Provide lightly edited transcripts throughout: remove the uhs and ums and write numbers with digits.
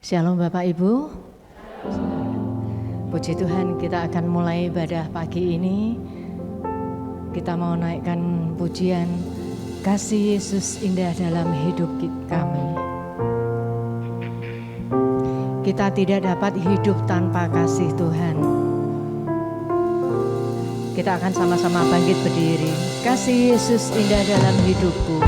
Shalom Bapak Ibu. Puji Tuhan, kita akan mulai ibadah pagi ini. Kita mau naikkan pujian Kasih Yesus indah dalam hidup kami. Kita tidak dapat hidup tanpa kasih Tuhan. Kita akan sama-sama bangkit berdiri. Kasih Yesus indah dalam hidupku.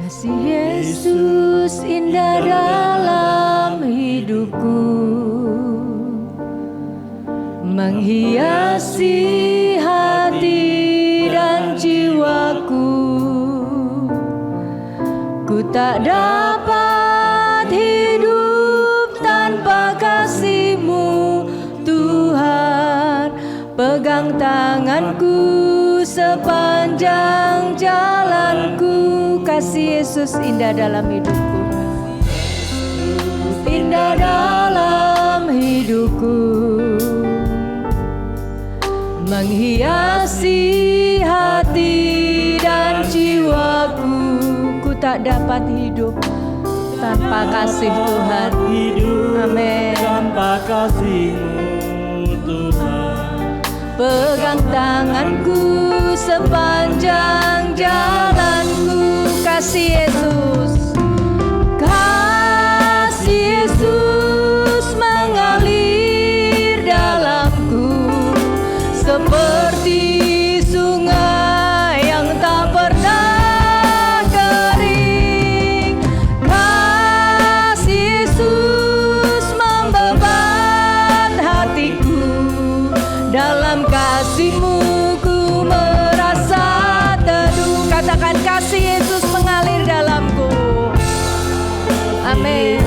Kasih Yesus indah dalam hidupku, menghiasi hati dan jiwaku. Ku tak dapat hidup tanpa kasih-Mu, Tuhan. Pegang tanganku sepanjang jalanku. Kasih Yesus indah dalam hidupku, indah dalam hidupku, menghiasi hati dan jiwaku. Ku tak dapat hidup tanpa kasih Tuhan. Amin. Tanpa kasih-Mu, Tuhan. Pegang tanganku sepanjang jalanku. Kasih Yesus, kasih Yesus mengalir dalamku seperti sungai yang tak pernah kering. Kasih Yesus membebat hatiku, dalam kasih-Mu ku merasa teduh. Katakan, kasih Yesus mengalir dalamku. Amin.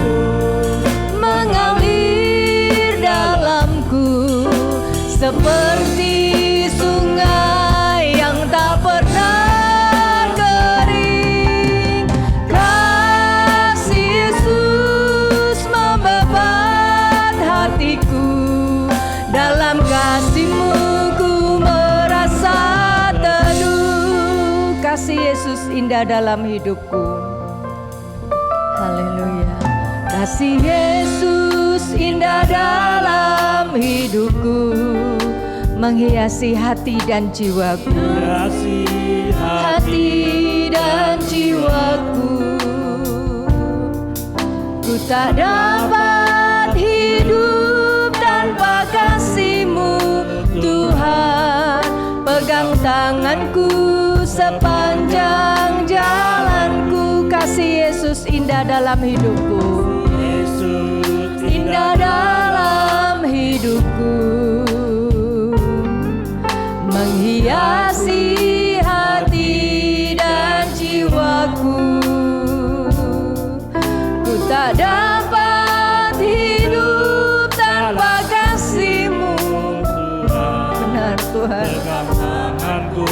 Mengalir dalamku seperti sungai yang tak pernah kering. Kasih Yesus membebat hatiku, dalam kasih-Mu ku merasa teduh. Kasih Yesus indah dalam hidupku. Haleluya. Kasih Yesus indah dalam hidupku, menghiasi hati dan jiwaku. Hati dan jiwaku. Ku tak dapat hidup tanpa kasih-Mu, Tuhan. Pegang tanganku sepanjang jalanku. Kasih Yesus indah dalam hidupku, indah dalam hidupku, menghiasi hati dan jiwaku. Ku tak dapat hidup tanpa kasih-Mu, benar Tuhan. Pegang tanganku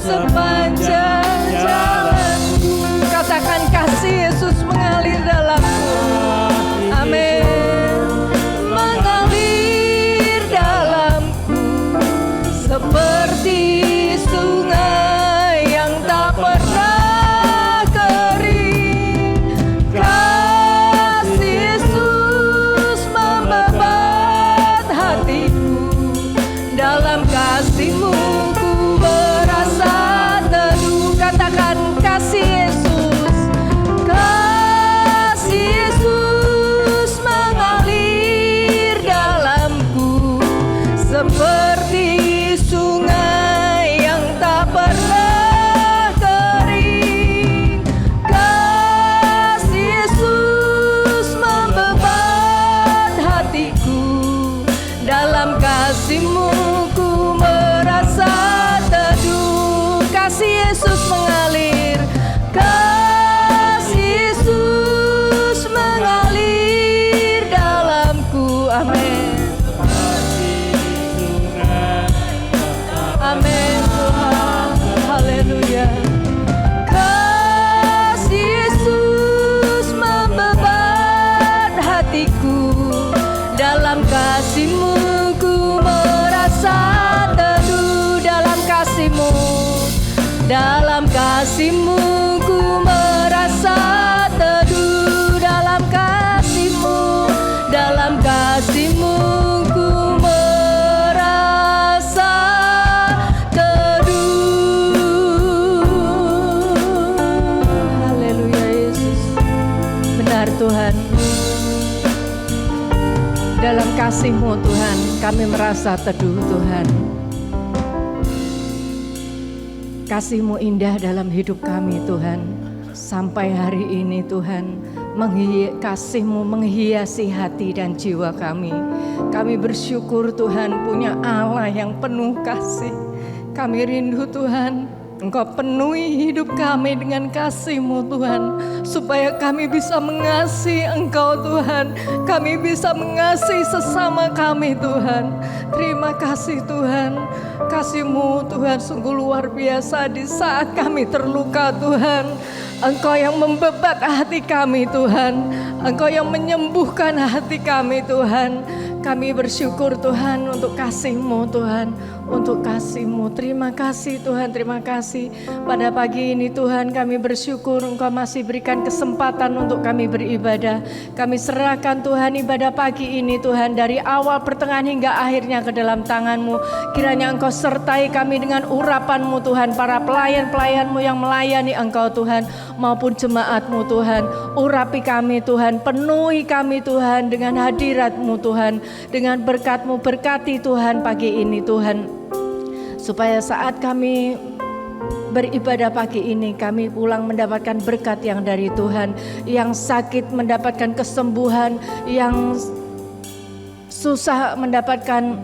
Sepanjang jalanku. Katakan, kasih Yesus mengalir dalamku. Amin. Mengalir dalamku seperti sungai kasih-Mu ku merasa teduh, dalam kasih-Mu, dalam kasih-Mu ku merasa teduh. Haleluya Yesus. Benar Tuhan, dalam kasih-Mu Tuhan kami merasa teduh Tuhan. Kasih-Mu indah dalam hidup kami Tuhan. Sampai hari ini Tuhan, kasih-Mu menghiasi hati dan jiwa kami. Kami bersyukur Tuhan punya Allah yang penuh kasih. Kami rindu Tuhan, Engkau penuhi hidup kami dengan kasih-Mu Tuhan, supaya kami bisa mengasihi Engkau Tuhan, kami bisa mengasihi sesama kami Tuhan. Terima kasih Tuhan, kasih-Mu Tuhan sungguh luar biasa di saat kami terluka Tuhan. Engkau yang membebat hati kami Tuhan, Engkau yang menyembuhkan hati kami Tuhan. Kami bersyukur Tuhan untuk kasih-Mu Tuhan, untuk kasih-Mu. Terima kasih Tuhan, terima kasih. Pada pagi ini Tuhan kami bersyukur Engkau masih berikan kesempatan untuk kami beribadah. Kami serahkan Tuhan ibadah pagi ini Tuhan, dari awal pertengahan hingga akhirnya ke dalam tangan-Mu. Kiranya Engkau sertai kami dengan urapan-Mu Tuhan, para pelayan-pelayan-Mu yang melayani Engkau Tuhan, maupun jemaat-Mu Tuhan. Urapi kami Tuhan, penuhi kami Tuhan dengan hadirat-Mu Tuhan, dengan berkat-Mu. Berkati Tuhan pagi ini Tuhan, supaya saat kami beribadah pagi ini kami pulang mendapatkan berkat yang dari Tuhan. Yang sakit mendapatkan kesembuhan, yang susah mendapatkan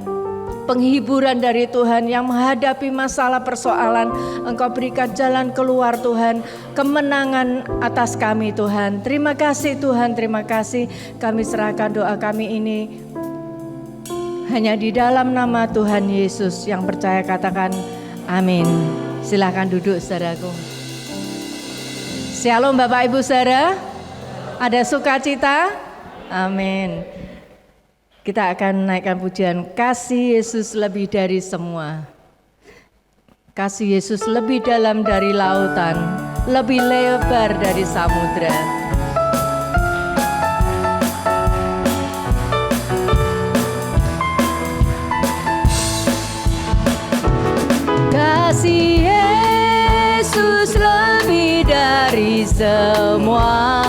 penghiburan dari Tuhan, yang menghadapi masalah persoalan Engkau berikan jalan keluar Tuhan, kemenangan atas kami Tuhan. Terima kasih Tuhan, terima kasih. Kami serahkan doa kami ini hanya di dalam nama Tuhan Yesus. Yang percaya katakan amin. Silakan duduk saudaraku. Shalom Bapak Ibu saudara. Ada sukacita? Amin. Kita akan naikkan pujian kasih Yesus lebih dari semua. Kasih Yesus lebih dalam dari lautan, lebih lebar dari samudra. Kasih Yesus lebih dari semua,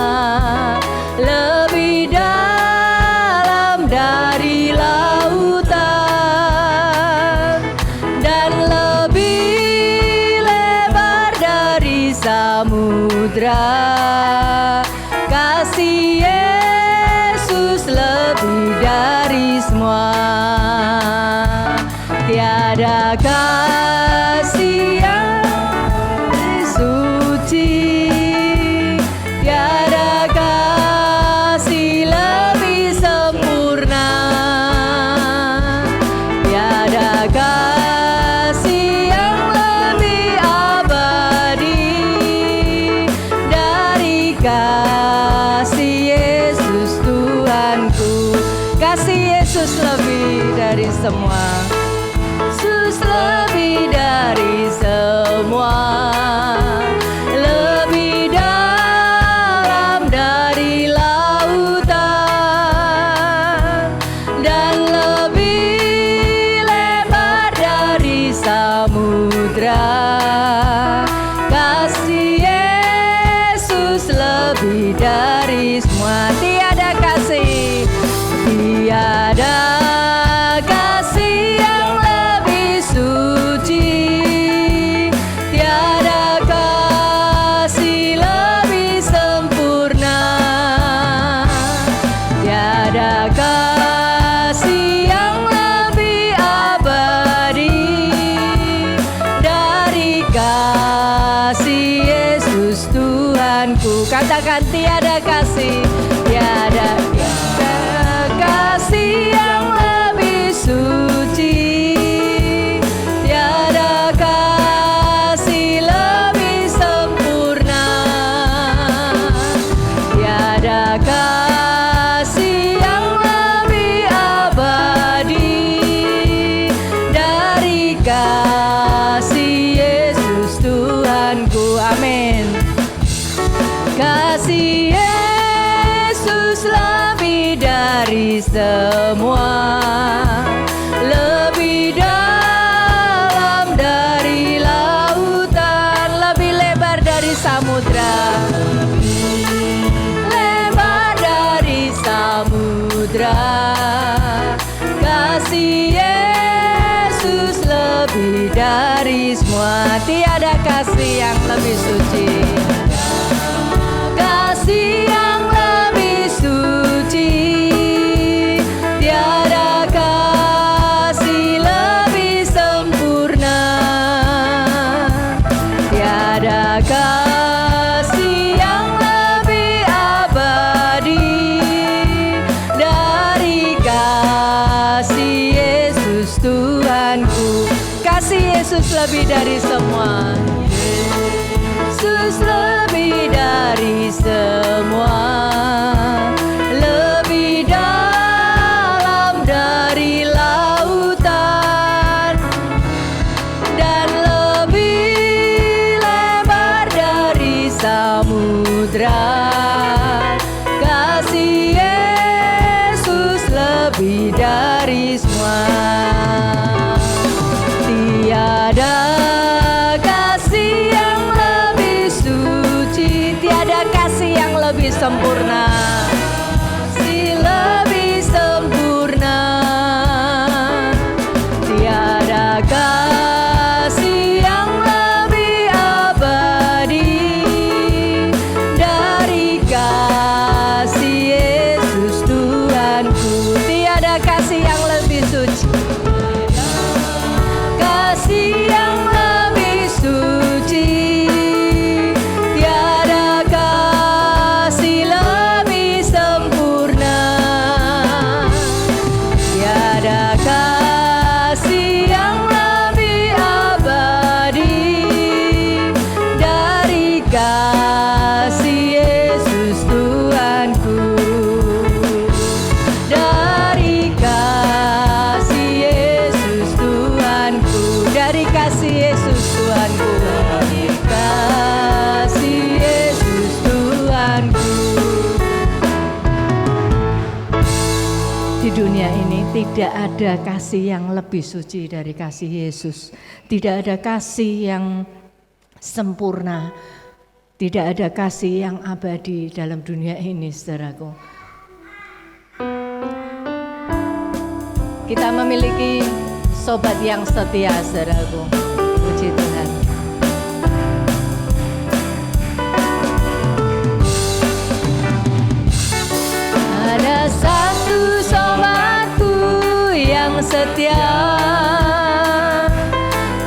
lebih dalam dari lautan, dan lebih lebar dari samudra. Kasih Yesus lebih dari semua. Tiada kasih yang suci, tiada kasih lebih sempurna, tiada kasih yang lebih abadi dari kasih Yesus Tuhanku. Kasih Yesus lebih dari semua, Yesus lebih dari semua, lebih dalam dari lautan, dan lebih lebar dari samudra. Kasih Yesus lebih dari semua. Tiada kasih, tiada kasih yang lebih suci, tiada kasih lebih sempurna, tiada kasih yang lebih abadi dari kasih Yesus Tuhanku. Katakan tiada kasih, tiada kasih yang lebih suci, tiada kasih lebih sempurna, tiada kasih yang lebih abadi dari kasih Yesus Tuhanku. Amin. Kasih Yesus lebih dari semua, lebih dalam dari lautan, lebih lebar dari samudra, lebar dari samudra. Kasih Yesus lebih dari semua, tiada kasih yang lebih suci. Kasih yang lebih suci, tiada kasih lebih sempurna, tiada kasih yang lebih abadi dari kasih Yesus Tuhanku. Kasih Yesus lebih dari semua, Yesus lebih dari semua, lebih dalam dari lautan dan lebih lebar dari samudra. Kasih Yesus lebih dari semua. Tiada kasih yang lebih suci, tiada kasih yang lebih sempurna, kasih lebih sempurna, tiada kasih yang lebih abadi dari kasih Yesus Tuhanku. Tiada kasih yang lebih suci, kasih yang lebih suci, tiada kasih lebih sempurna, tiada kasih yang lebih abadi dari kasih Yesus Tuhanku, dari kasih Yesus Tuhanku, dari kasih Yesus Tuhanku, dari kasih Yesus Tuhanku. Di dunia ini tidak ada kasih yang lebih suci dari kasih Yesus. Tidak ada kasih yang sempurna, tidak ada kasih yang abadi dalam dunia ini, saudaraku. Kita memiliki sobat yang setia, saudaraku. Puji Tuhan. Ada satu sobatku yang setia,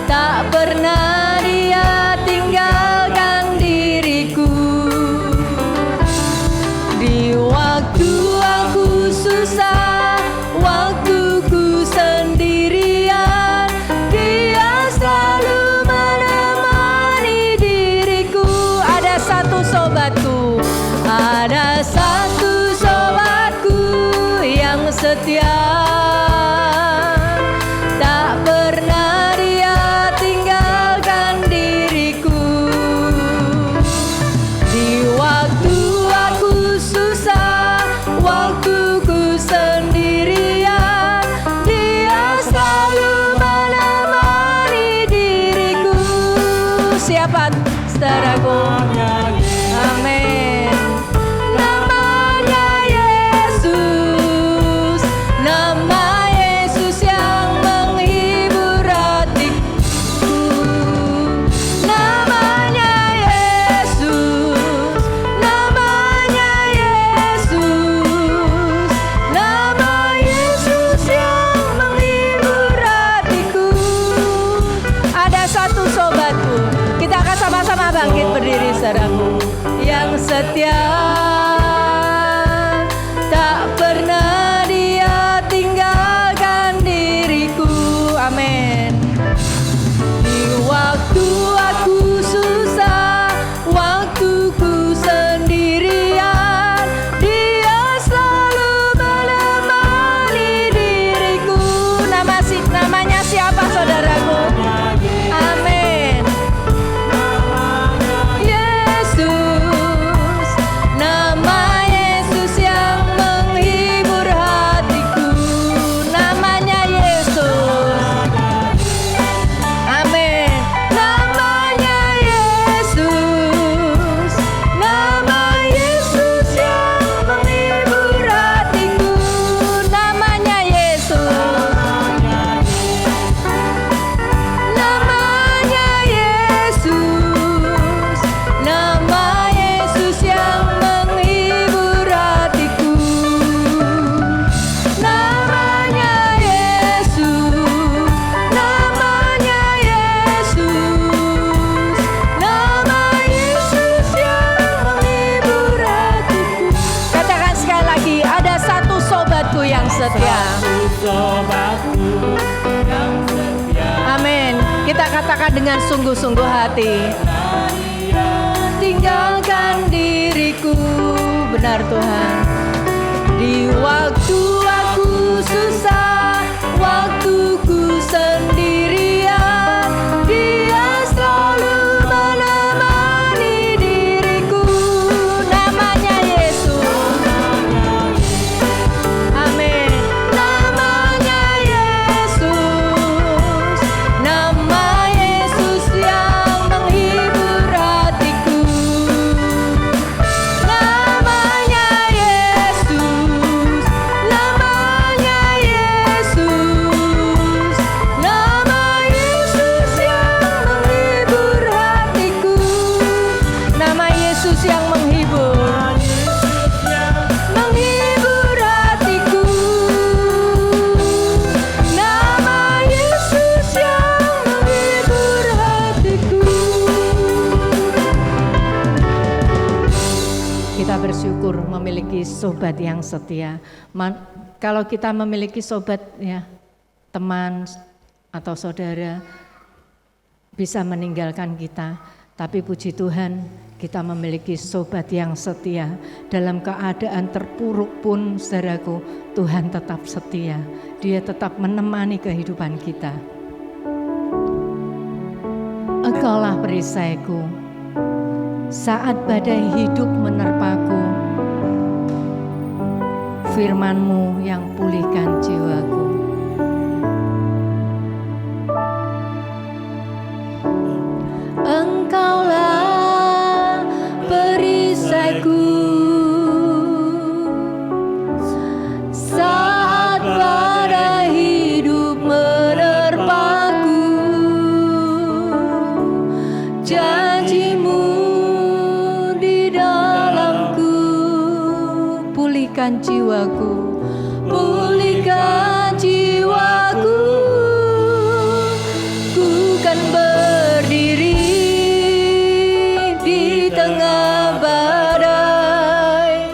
tak pernah dia tinggalkan diriku. Di waktu aku susah, waktu ku sendirian, dia selalu menemani diriku. Ada satu sobatku, ada satu sobatku yang setia, tak pernah dia tinggalkan diriku. Di waktu aku susah, waktu ku sendirian, dia selalu menemani diriku. Siapa, saudaraku? Amin. Namanya Yesus, nama Yesus yang menghibur hatiku. Namanya Yesus, namanya Yesus, nama Yesus yang menghibur hatiku. Ada satu sobatku, kita akan sama-sama bangkit berdiri, saudaraku. Yang setia, tak pernah dia tinggalkan diriku. Amin. Di waktu aku susah, waktu ku sendirian, dia selalu menemani diriku. Namanya siapa, saudaraku? Amin. sobatku yang setia. Amin. Kita katakan dengan sungguh-sungguh hati. Tinggalkan diriku, benar Tuhan. Di waktu aku susah, waktuku sendirian, Dia selalu menemani diriku. Namanya Yesus. Amin. Namanya Yesus. Nama Yesus yang menghibur hatiku. Namanya Yesus. Namanya Yesus. Nama Yesus yang menghibur hatiku. Nama Yesus yang menghibur. Menghibur hatiku. Nama Yesus yang menghibur hatiku. Kita bersyukur memiliki sobat yang setia. Kalau kita memiliki sobat ya, teman atau saudara bisa meninggalkan kita, tapi puji Tuhan kita memiliki sobat yang setia. Dalam keadaan terpuruk pun saudaraku, Tuhan tetap setia. Dia tetap menemani kehidupan kita. Engkaulah perisaiku, saat badai hidup menerpaku, firman-Mu yang pulihkan jiwaku. Engkaulah perisaiku, saat badai hidup menerpaku, janji-Mu di dalamku, pulihkan jiwaku, pulihkan jiwaku. Ku kan berdiri di tengah badai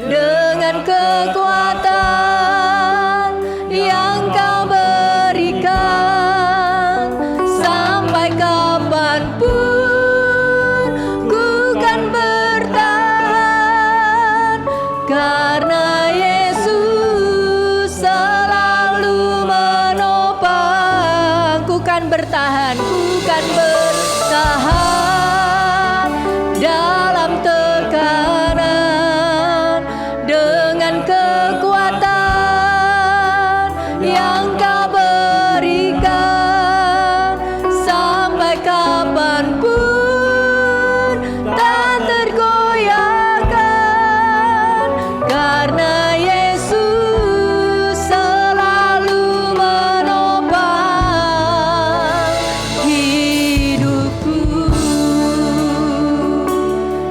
dengan kekuatan yang Kau berikan. Sampai kapanpun ku kan bertahan, karena Yesus selalu menopang. Ku kan bertahan, ku kan bertahan dalam tekanan dengan kekuatan yang Kau berikan. Sampai kapanpun tak tergoyahkan, karena Yesus selalu menopang hidupku.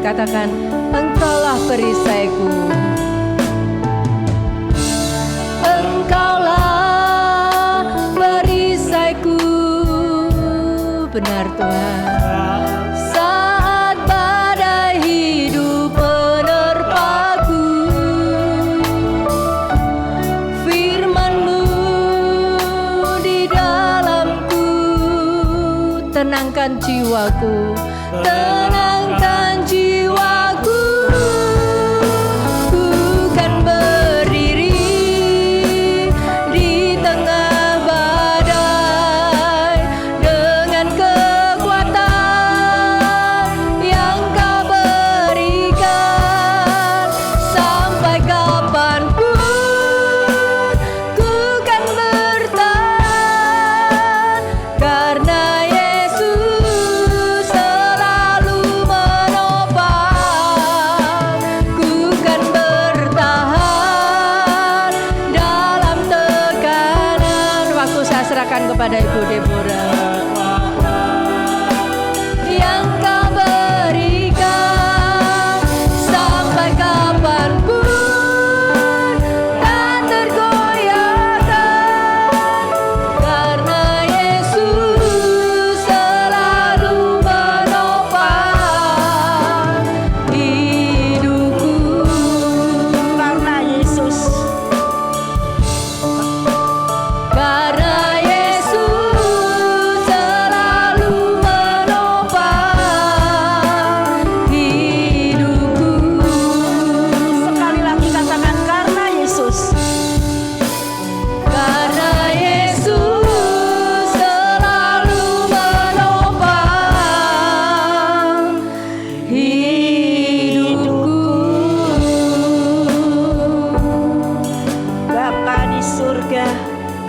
Katakan, Engkaulah perisaiku. Engkaulah perisaiku, benar Tuhan. Saat badai hidup menerpaku, firman-Mu di dalamku, tenangkan jiwaku, tenangkan jiwaku. Ku kan berdiri di tengah badai dengan kekuatan yang Kau berikan. Sampai kapanpun ku kan bertahan, karena Yesus selalu Bapa di surga,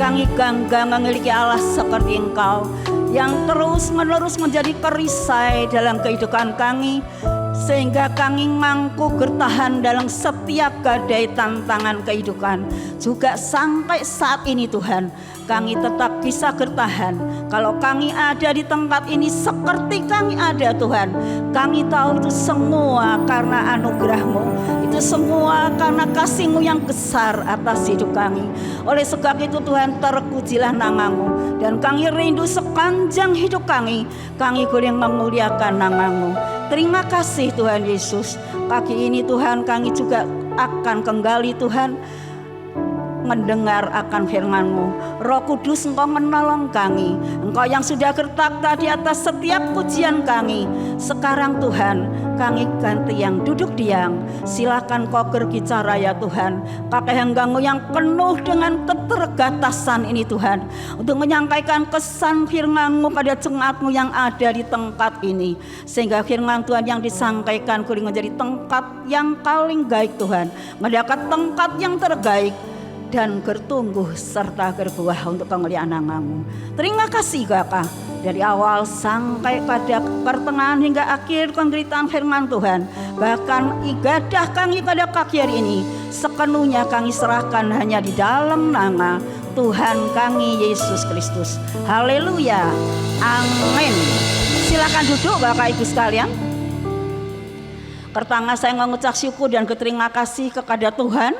kami bangga memiliki Allah seperti Engkau yang terus-menerus menjadi perisai dalam kehidupan kami, sehingga kami mampu bertahan dalam setiap badai tantangan kehidupan. Juga sampai saat ini Tuhan, kami tetap bisa bertahan. Kalau kami ada di tempat ini seperti kami ada Tuhan, kami tahu itu semua karena anugerah-Mu, itu semua karena kasih-Mu yang besar atas hidup kami. Oleh sebab itu Tuhan, terpujilah nama-Mu, dan kami rindu sepanjang hidup kami boleh memuliakan nama-Mu. Terima kasih Tuhan Yesus. Pagi ini Tuhan, kami juga akan kembali Tuhan mendengar akan firman-Mu. Roh Kudus, Engkau menolong kami. Engkau yang sudah bertakhta di atas setiap pujian kami. Sekarang Tuhan, kami ganti yang duduk diam. Silakan Kau berbicara ya Tuhan. Pakai hanggang-Mu yang penuh dengan keterbatasan ini Tuhan, untuk menyampaikan kesan firman-Mu pada jemaat-Mu yang ada di tempat ini, sehingga firman Tuhan yang disampaikan boleh menjadi tempat yang paling baik Tuhan, mendapat tempat yang terbaik dan bertumbuh serta berbuah untuk kemuliaan nama-Mu. Terima kasih Bapa, dari awal sampai pada pertengahan hingga akhir pemberitaan firman Tuhan. Bahkan ibadah kami pada pagi hari ini sepenuhnya kami serahkan hanya di dalam nama Tuhan kami Yesus Kristus. Haleluya, amin. Silakan duduk Bapak Ibu sekalian. Pertama saya mengucap syukur dan berterima kasih kepada Tuhan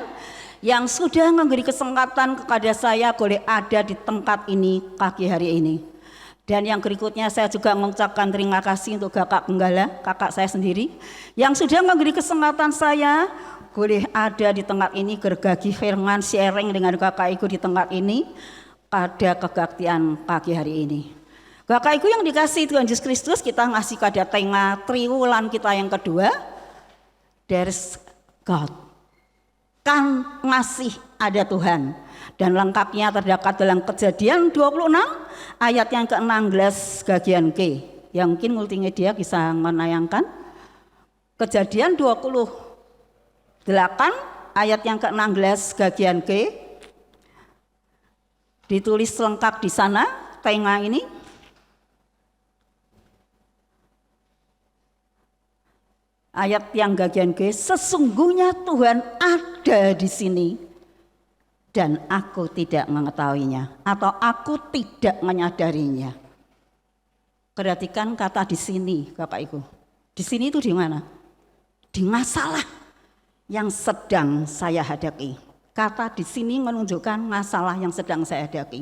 yang sudah memberi kesempatan kepada saya boleh ada di tempat ini pagi hari ini. Dan yang berikutnya saya juga mengucapkan terima kasih untuk Kakak Penggala, kakak saya sendiri, yang sudah memberi kesempatan saya boleh ada di tempat ini, berbagi firman, sharing dengan Kakak Ibu di tempat ini pada kebaktian pagi hari ini. Kakak Ibu yang dikasihi Tuhan Yesus Kristus, kita masih pada tema triwulan kita yang kedua, There's God. Kan masih ada Tuhan, dan lengkapnya terdapat dalam Kejadian 26 ayat yang ke-16 bagian K, yang mungkin multimedia bisa menayangkan. Kejadian 28 ayat yang ke-16 bagian K, ditulis lengkap di sana tema ini. Ayat yang bagian G, sesungguhnya Tuhan ada di sini dan aku tidak mengetahuinya, atau aku tidak menyadarinya. Perhatikan kata di sini Bapak Ibu. Di sini itu di mana? Di masalah yang sedang saya hadapi. Kata di sini menunjukkan masalah yang sedang saya hadapi.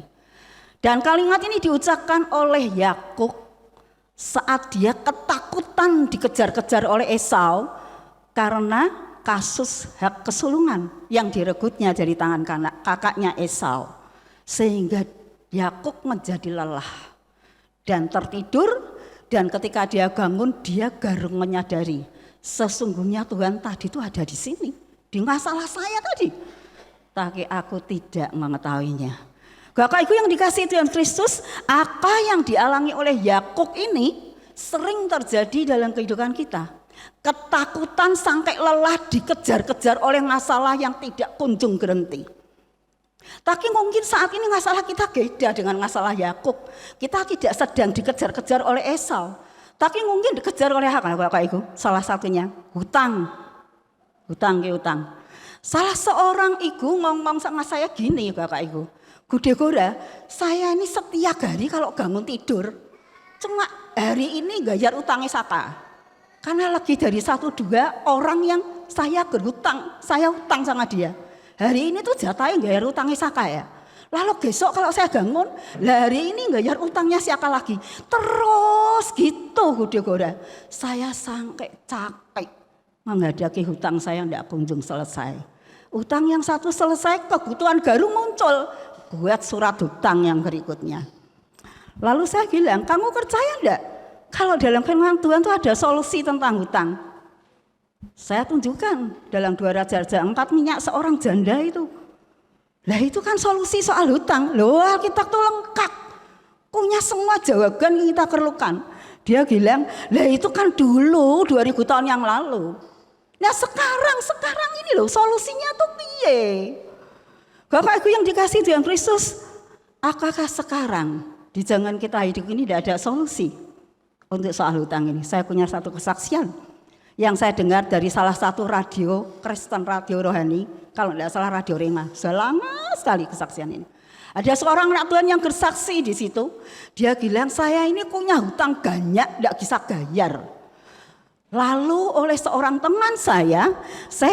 Dan kalimat ini diucapkan oleh Yakub saat dia ketakutan dikejar-kejar oleh Esau karena kasus hak kesulungan yang direbutnya dari tangan kakaknya Esau, sehingga Yakub menjadi lelah dan tertidur. Dan ketika dia bangun, dia baru menyadari sesungguhnya Tuhan tadi itu ada di sini, di masalah saya tadi, tapi aku tidak mengetahuinya. Bapak Ibu yang dikasihi Tuhan Kristus, apa yang dialami oleh Yakub ini sering terjadi dalam kehidupan kita. Ketakutan sampai lelah dikejar-kejar oleh masalah yang tidak kunjung berhenti. Tapi mungkin saat ini masalah kita beda dengan masalah Yakub. Kita tidak sedang dikejar-kejar oleh Esau, tapi mungkin dikejar oleh apa Bapak Ibu? Salah satunya hutang. Hutang. Salah seorang ibu ngomong sama saya gini Bapak Ibu, Gude Gora, saya ini setiap hari kalau bangun tidur, cuma hari ini bayar utangnya Saka. Karena lebih dari 1-2 orang yang saya berhutang, saya hutang sama dia. Hari ini tuh jatahnya bayar utangnya Saka ya. Lalu besok kalau saya bangun, hari ini bayar utangnya siapa lagi. Terus gitu Gude Gora. Saya sampai capek menghadapi hutang saya tidak kunjung selesai. Utang yang satu selesai, kebutuhan baru muncul. Buat surat hutang yang berikutnya. Lalu saya bilang, kamu percaya enggak kalau dalam firman Tuhan itu ada solusi tentang hutang? Saya tunjukkan dalam 2 Raja-Raja 4 minyak seorang janda itu. Lah itu kan solusi soal hutang. Loh, Alkitab itu lengkap, punya semua jawaban yang kita perlukan. Dia bilang, lah itu kan dulu 2000 tahun yang lalu. Nah sekarang ini loh solusinya tuh piye? Bapak Ibu yang dikasih Tuhan Kristus, apakah sekarang di zaman kita hidup ini tidak ada solusi untuk soal hutang ini? Saya punya satu kesaksian yang saya dengar dari salah satu radio Kristen, radio rohani, kalau tidak salah radio Rema. Sudah lama sekali kesaksian ini. Ada seorang anak Tuhan yang bersaksi di situ. Dia bilang, saya ini punya hutang banyak, tidak bisa bayar. Lalu oleh seorang teman saya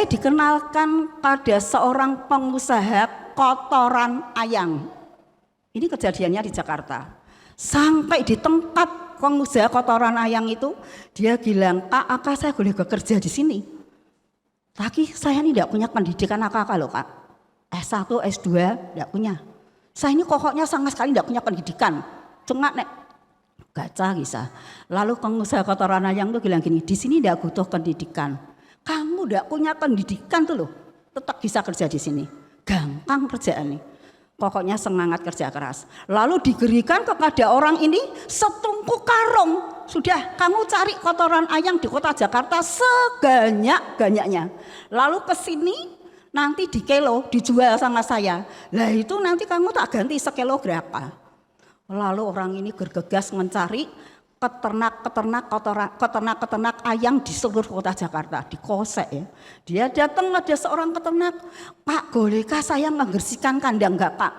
dikenalkan pada seorang pengusaha kotoran ayam. Ini kejadiannya di Jakarta. Sampai di tempat pengusaha kotoran ayam itu, dia bilang, Kak, apa saya boleh bekerja di sini? Tapi saya ini tidak punya pendidikan apa-apa loh Kak. S1, S2 tidak punya. Saya ini pokoknya sama sekali tidak punya pendidikan. Cuma nek baca bisa. Lalu pengusaha kotoran ayam itu bilang gini, di sini tidak butuh pendidikan. Kamu tidak punya pendidikan tuh loh, tetap bisa kerja di sini. Gampang kerjaan nih. Pokoknya semangat kerja keras. Lalu diberikan kepada orang ini setungku karung. Sudah, kamu cari kotoran ayam di kota Jakarta sebanyak-banyaknya. Lalu ke sini nanti di kilo dijual sama saya. Lah itu nanti kamu tak ganti sekilo berapa. Lalu orang ini bergegas mencari peternak ayam di seluruh kota Jakarta, di Kosek ya. Dia datang, ada seorang peternak, Pak, bolehkah saya membersihkan kandang enggak Pak?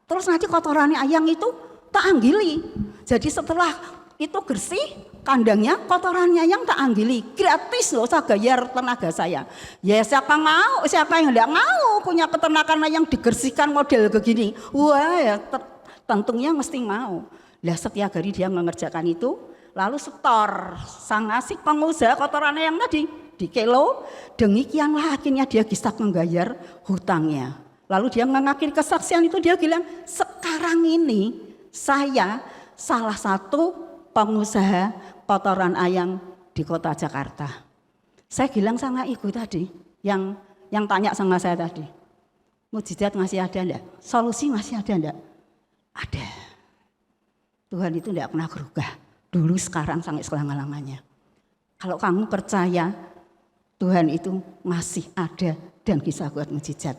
Terus nanti kotorannya ayam itu tak anggili. Jadi setelah itu bersih kandangnya, kotorannya yang tak anggili, gratis loh, saya bayar tenaga saya. Ya siapa yang enggak mau punya peternakan yang dibersihkan model begini. Wah ya tentunya mesti mau. Lah setiap hari dia mengerjakan itu, lalu setor sang ngasih pengusaha kotoran ayam tadi di kilo. Demikianlah akhirnya dia bisa membayar hutangnya. Lalu dia mengakhiri kesaksian itu, dia bilang, sekarang ini saya salah satu pengusaha kotoran ayam di kota Jakarta. Saya bilang sama ibu tadi yang tanya sama saya tadi, mujizat masih ada enggak? Solusi masih ada enggak? Ada. Tuhan itu tidak pernah berubah. Dulu, sekarang, sampai selama-lamanya. Kalau kamu percaya, Tuhan itu masih ada dan bisa buat mujizat.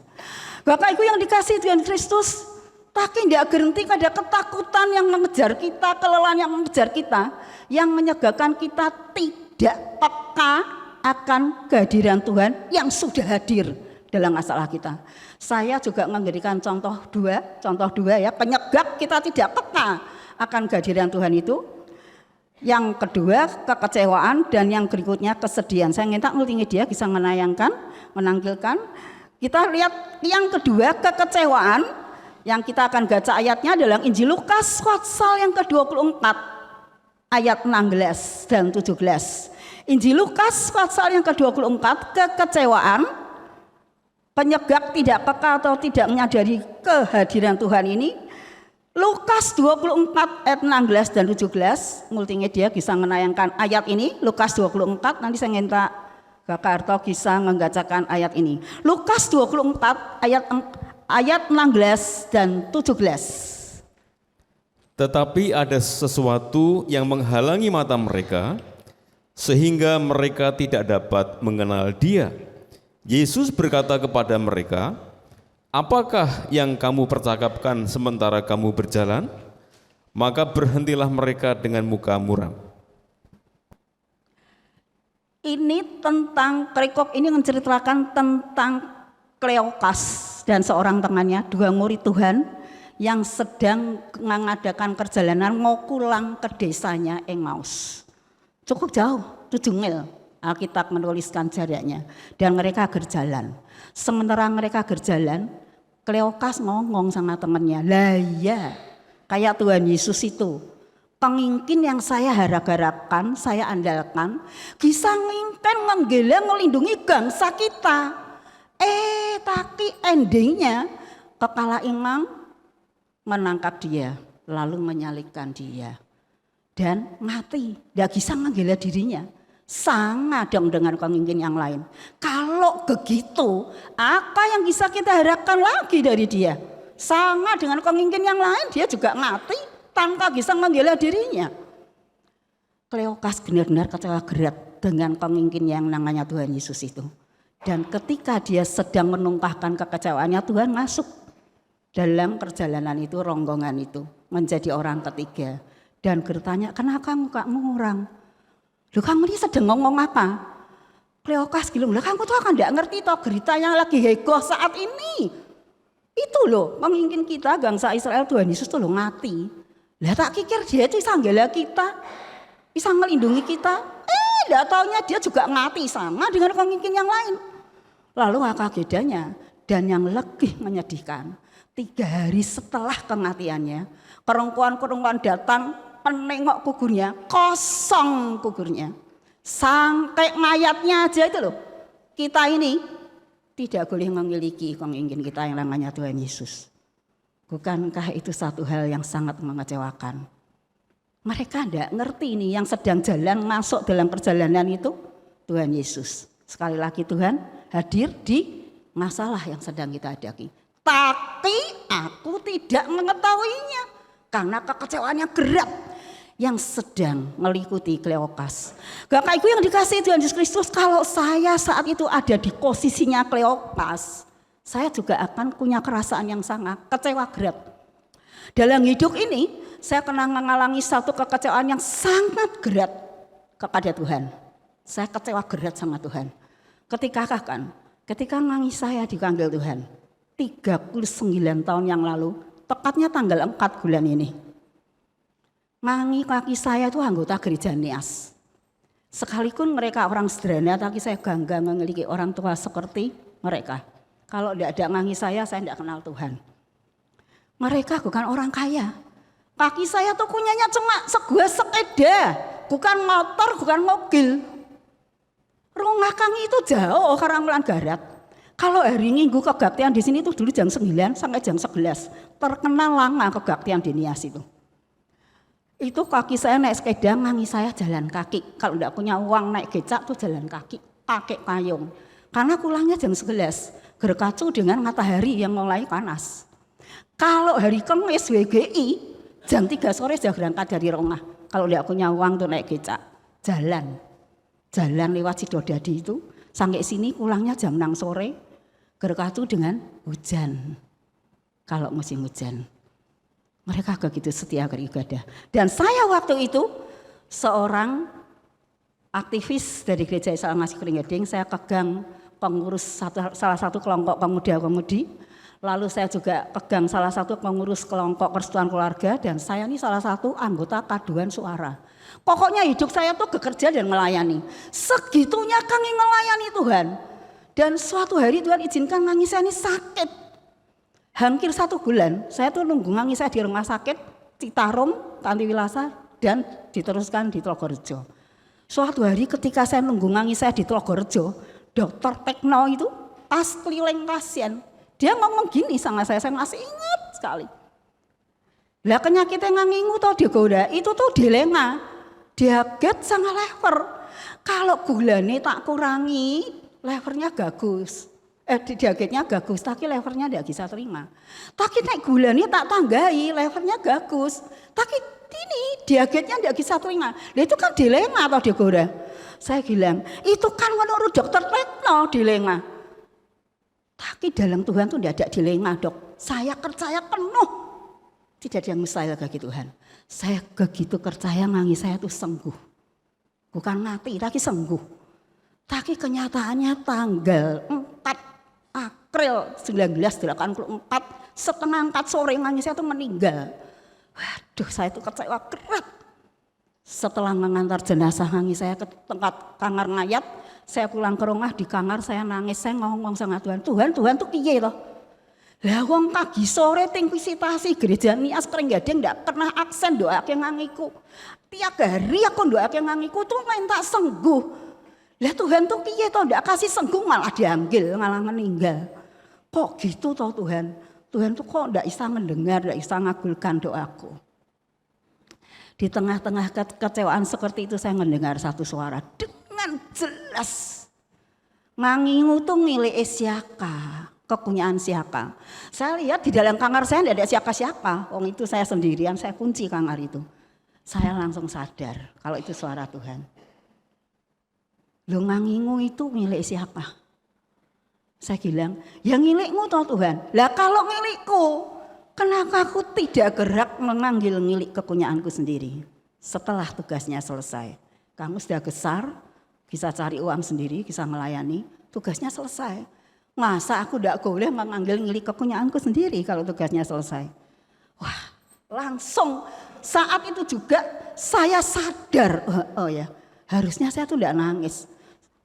Bapak Ibu yang dikasihi Tuhan Kristus, tapi tidak berhenti pada ketakutan yang mengejar kita, kelelahan yang mengejar kita, yang menyebabkan kita tidak peka akan kehadiran Tuhan yang sudah hadir dalam masalah kita. Saya juga memberikan contoh dua ya, penyebab kita tidak peka akan kehadiran Tuhan itu. Yang kedua kekecewaan, dan yang berikutnya kesedihan. Saya minta multimedia bisa menampilkan. Kita lihat yang kedua, kekecewaan. Yang kita akan baca ayatnya adalah Injil Lukas pasal yang ke-24 ayat 16 dan 17. Injil Lukas pasal yang ke-24, kekecewaan, penyebab tidak peka atau tidak menyadari kehadiran Tuhan ini. Lukas 24 ayat 16 dan 17, multimedia bisa menayangkan ayat ini. Lukas 24, nanti saya minta Bapak Arto bisa membacakan ayat ini. Lukas 24 ayat 16 dan 17. Tetapi ada sesuatu yang menghalangi mata mereka, sehingga mereka tidak dapat mengenal Dia. Yesus berkata kepada mereka, apakah yang kamu percakapkan sementara kamu berjalan? Maka berhentilah mereka dengan muka muram. Ini tentang Krekop, ini menceritakan tentang Kleopas dan seorang temannya, dua murid Tuhan yang sedang mengadakan perjalanan mau pulang ke desanya Emmaus. Cukup jauh, 7 mil. Alkitab menuliskan jaraknya, dan mereka berjalan. Sementara mereka berjalan, Kleopas ngomong sama temannya, lah ya, kayak Tuhan Yesus itu, pemimpin yang saya harap-harapkan, saya andalkan, bisa memimpin, menggela, melindungi bangsa kita. Tapi endingnya kepala imam menangkap dia, lalu menyalibkan dia, dan mati, tidak bisa menggela dirinya. Sama dong dengan pemimpin yang lain. Kalau begitu, apa yang bisa kita harapkan lagi dari dia? Sama dengan pemimpin yang lain, dia juga mati tanpa bisa membela dirinya. Kleopas benar-benar kecewa berat dengan pemimpin yang namanya Tuhan Yesus itu. Dan ketika dia sedang menungkahkan kekecewaannya, Tuhan masuk dalam perjalanan itu, ronggongan itu, menjadi orang ketiga. Dan bertanya, kenapa mukamu ngurang? Loh, kamu ini sedang ngomong apa? Kleopas bilang, lah kamu tuh akan tidak ngerti toh berita yang lagi heboh saat ini. Itu loh, pemimpin kita bangsa Israel, Tuhan Yesus tuh loh mati. Lah tak pikir dia itu bisa ngebela kita, bisa melindungi kita. Tidak taunya dia juga mati sama dengan pemimpin yang lain. Lalu apa bedanya? Dan yang lebih menyedihkan, 3 hari setelah kematiannya, perempuan-perempuan datang menengok kuburnya, kosong kuburnya. Sampai mayatnya aja itu loh. Kita ini tidak boleh memiliki pemimpin kita yang namanya Tuhan Yesus. Bukankah itu satu hal yang sangat mengecewakan? Mereka tidak ngerti ini, yang sedang jalan masuk dalam perjalanan itu Tuhan Yesus. Sekali lagi Tuhan hadir di masalah yang sedang kita hadapi. Tapi aku tidak mengetahuinya karena kekecewaannya berat yang sedang meliputi Kleopas. Bapak Ibu yang dikasihi Tuhan Yesus Kristus, kalau saya saat itu ada di posisinya Kleopas, saya juga akan punya perasaan yang sangat kecewa berat. Dalam hidup ini, saya pernah mengalami satu kekecewaan yang sangat berat kepada Tuhan. Saya kecewa berat sama Tuhan. Ketika nangis saya dipanggil Tuhan, 39 tahun yang lalu, tepatnya tanggal 4 bulan ini. Mangi kaki saya itu anggota gereja Nias. Sekalipun mereka orang sederhana, tapi saya bangga memiliki orang tua seperti mereka. Kalau tidak ada mangi saya tidak kenal Tuhan. Mereka bukan orang kaya. Kaki saya tuh punyanya cuma sebuah sepeda, bukan motor, bukan mobil. Rumah kami itu jauh ke Ramlan Barat. Kalau hari Minggu kebaktian di sini tuh dulu jam 9 sampai jam 11. Terkenal lama kebaktian di Nias itu. Itu kaki saya naik sepeda, mami saya jalan kaki. Kalau tidak punya uang naik becak tuh jalan kaki, pakai payung. Karena pulangnya jam 11, berkacu dengan matahari yang mulai panas. Kalau hari Kamis WGI, jam 3 sore sudah berangkat dari rumah. Kalau tidak punya uang tuh naik becak, jalan lewat Sidodadi itu. Sampai sini pulangnya jam 6 sore, berkacu dengan hujan. Kalau musim hujan. Mereka begitu setia beribadah. Dan saya waktu itu seorang aktivis dari Gereja Islam Masih Keringading, saya pegang pengurus salah satu kelompok pemuda-pemudi. Lalu saya juga pegang salah satu pengurus kelompok persatuan keluarga, dan saya ini salah satu anggota paduan suara. Pokoknya hidup saya tuh bekerja dan melayani. Segitunya kami melayani Tuhan. Dan suatu hari Tuhan izinkan nangis saya ini sakit. Hampir 1 bulan, saya tuh nunggu nangis saya di rumah sakit Citarum, Tanti Wilasa, dan diteruskan di Trogorejo. Suatu hari ketika saya nunggu nangis saya di Trogorejo, Dokter Tekno itu pas keliling pasien, dia ngomong gini sama saya masih ingat sekali. Lah penyakit yang ngangingu tau digoda, itu tuh dilema, diabetes sama lever. Kalau gulanya tak kurangi, levernya bagus. Diabetesnya bagus, tapi levernya tidak bisa terima. Tapi naik gulanya tak tanggai, levernya bagus. Tapi ini diabetesnya tidak bisa terima. Nah, itu kan dilema atau digoda. Saya bilang, itu kan menurut Dokter Tekno dilema. Tapi dalam Tuhan itu tidak ada dilema, Dok. Saya percaya penuh. Tidak ada yang mustahil bagi Tuhan. Saya begitu percaya nangis saya itu sembuh. Bukan mati, tapi sembuh. Tapi kenyataannya tanggal 4 April 1984 setengah 4 sore nangis saya itu meninggal. Waduh, saya itu kecewa berat. Setelah mengantar jenazah nangis saya ke tempat kamar mayat, saya pulang ke rumah, di kamar saya nangis, saya ngomong sama Tuhan, Tuhan tuh piye toh? Lah wong pagi sore ting visitasi Gereja Nias Keringading ndak pernah aksen doake ngangiku. Tiap hari aku doake ngangiku tuh minta sembuh. Lah Tuhan tuh piye toh ndak kasih sembuh malah diambil, malah meninggal. Kok gitu toh Tuhan? Tuhan tuh kok ndak bisa mendengar, ndak bisa ngabulkan doaku. Di tengah-tengah kekecewaan seperti itu saya mendengar satu suara dengan jelas. Ngangingu tuh milik siapa? Kepunyaan siapa? Saya lihat di dalam kamar saya tidak ada siapa-siapa. Itu saya sendirian, saya kunci kamar itu. Saya langsung sadar kalau itu suara Tuhan. Lo ngangingu itu milik siapa? Saya bilang, ya milikmu toh Tuhan. Lah kalau milikku, kenapa aku tidak gerak memanggil milik kepunyaanku sendiri? Setelah tugasnya selesai. Kamu sudah besar, bisa cari uang sendiri, bisa melayani, tugasnya selesai. Masa aku tidak boleh mengambil milik kepunyaanku sendiri kalau tugasnya selesai? Wah, langsung saat itu juga saya sadar, oh ya, harusnya saya tuh tidak nangis.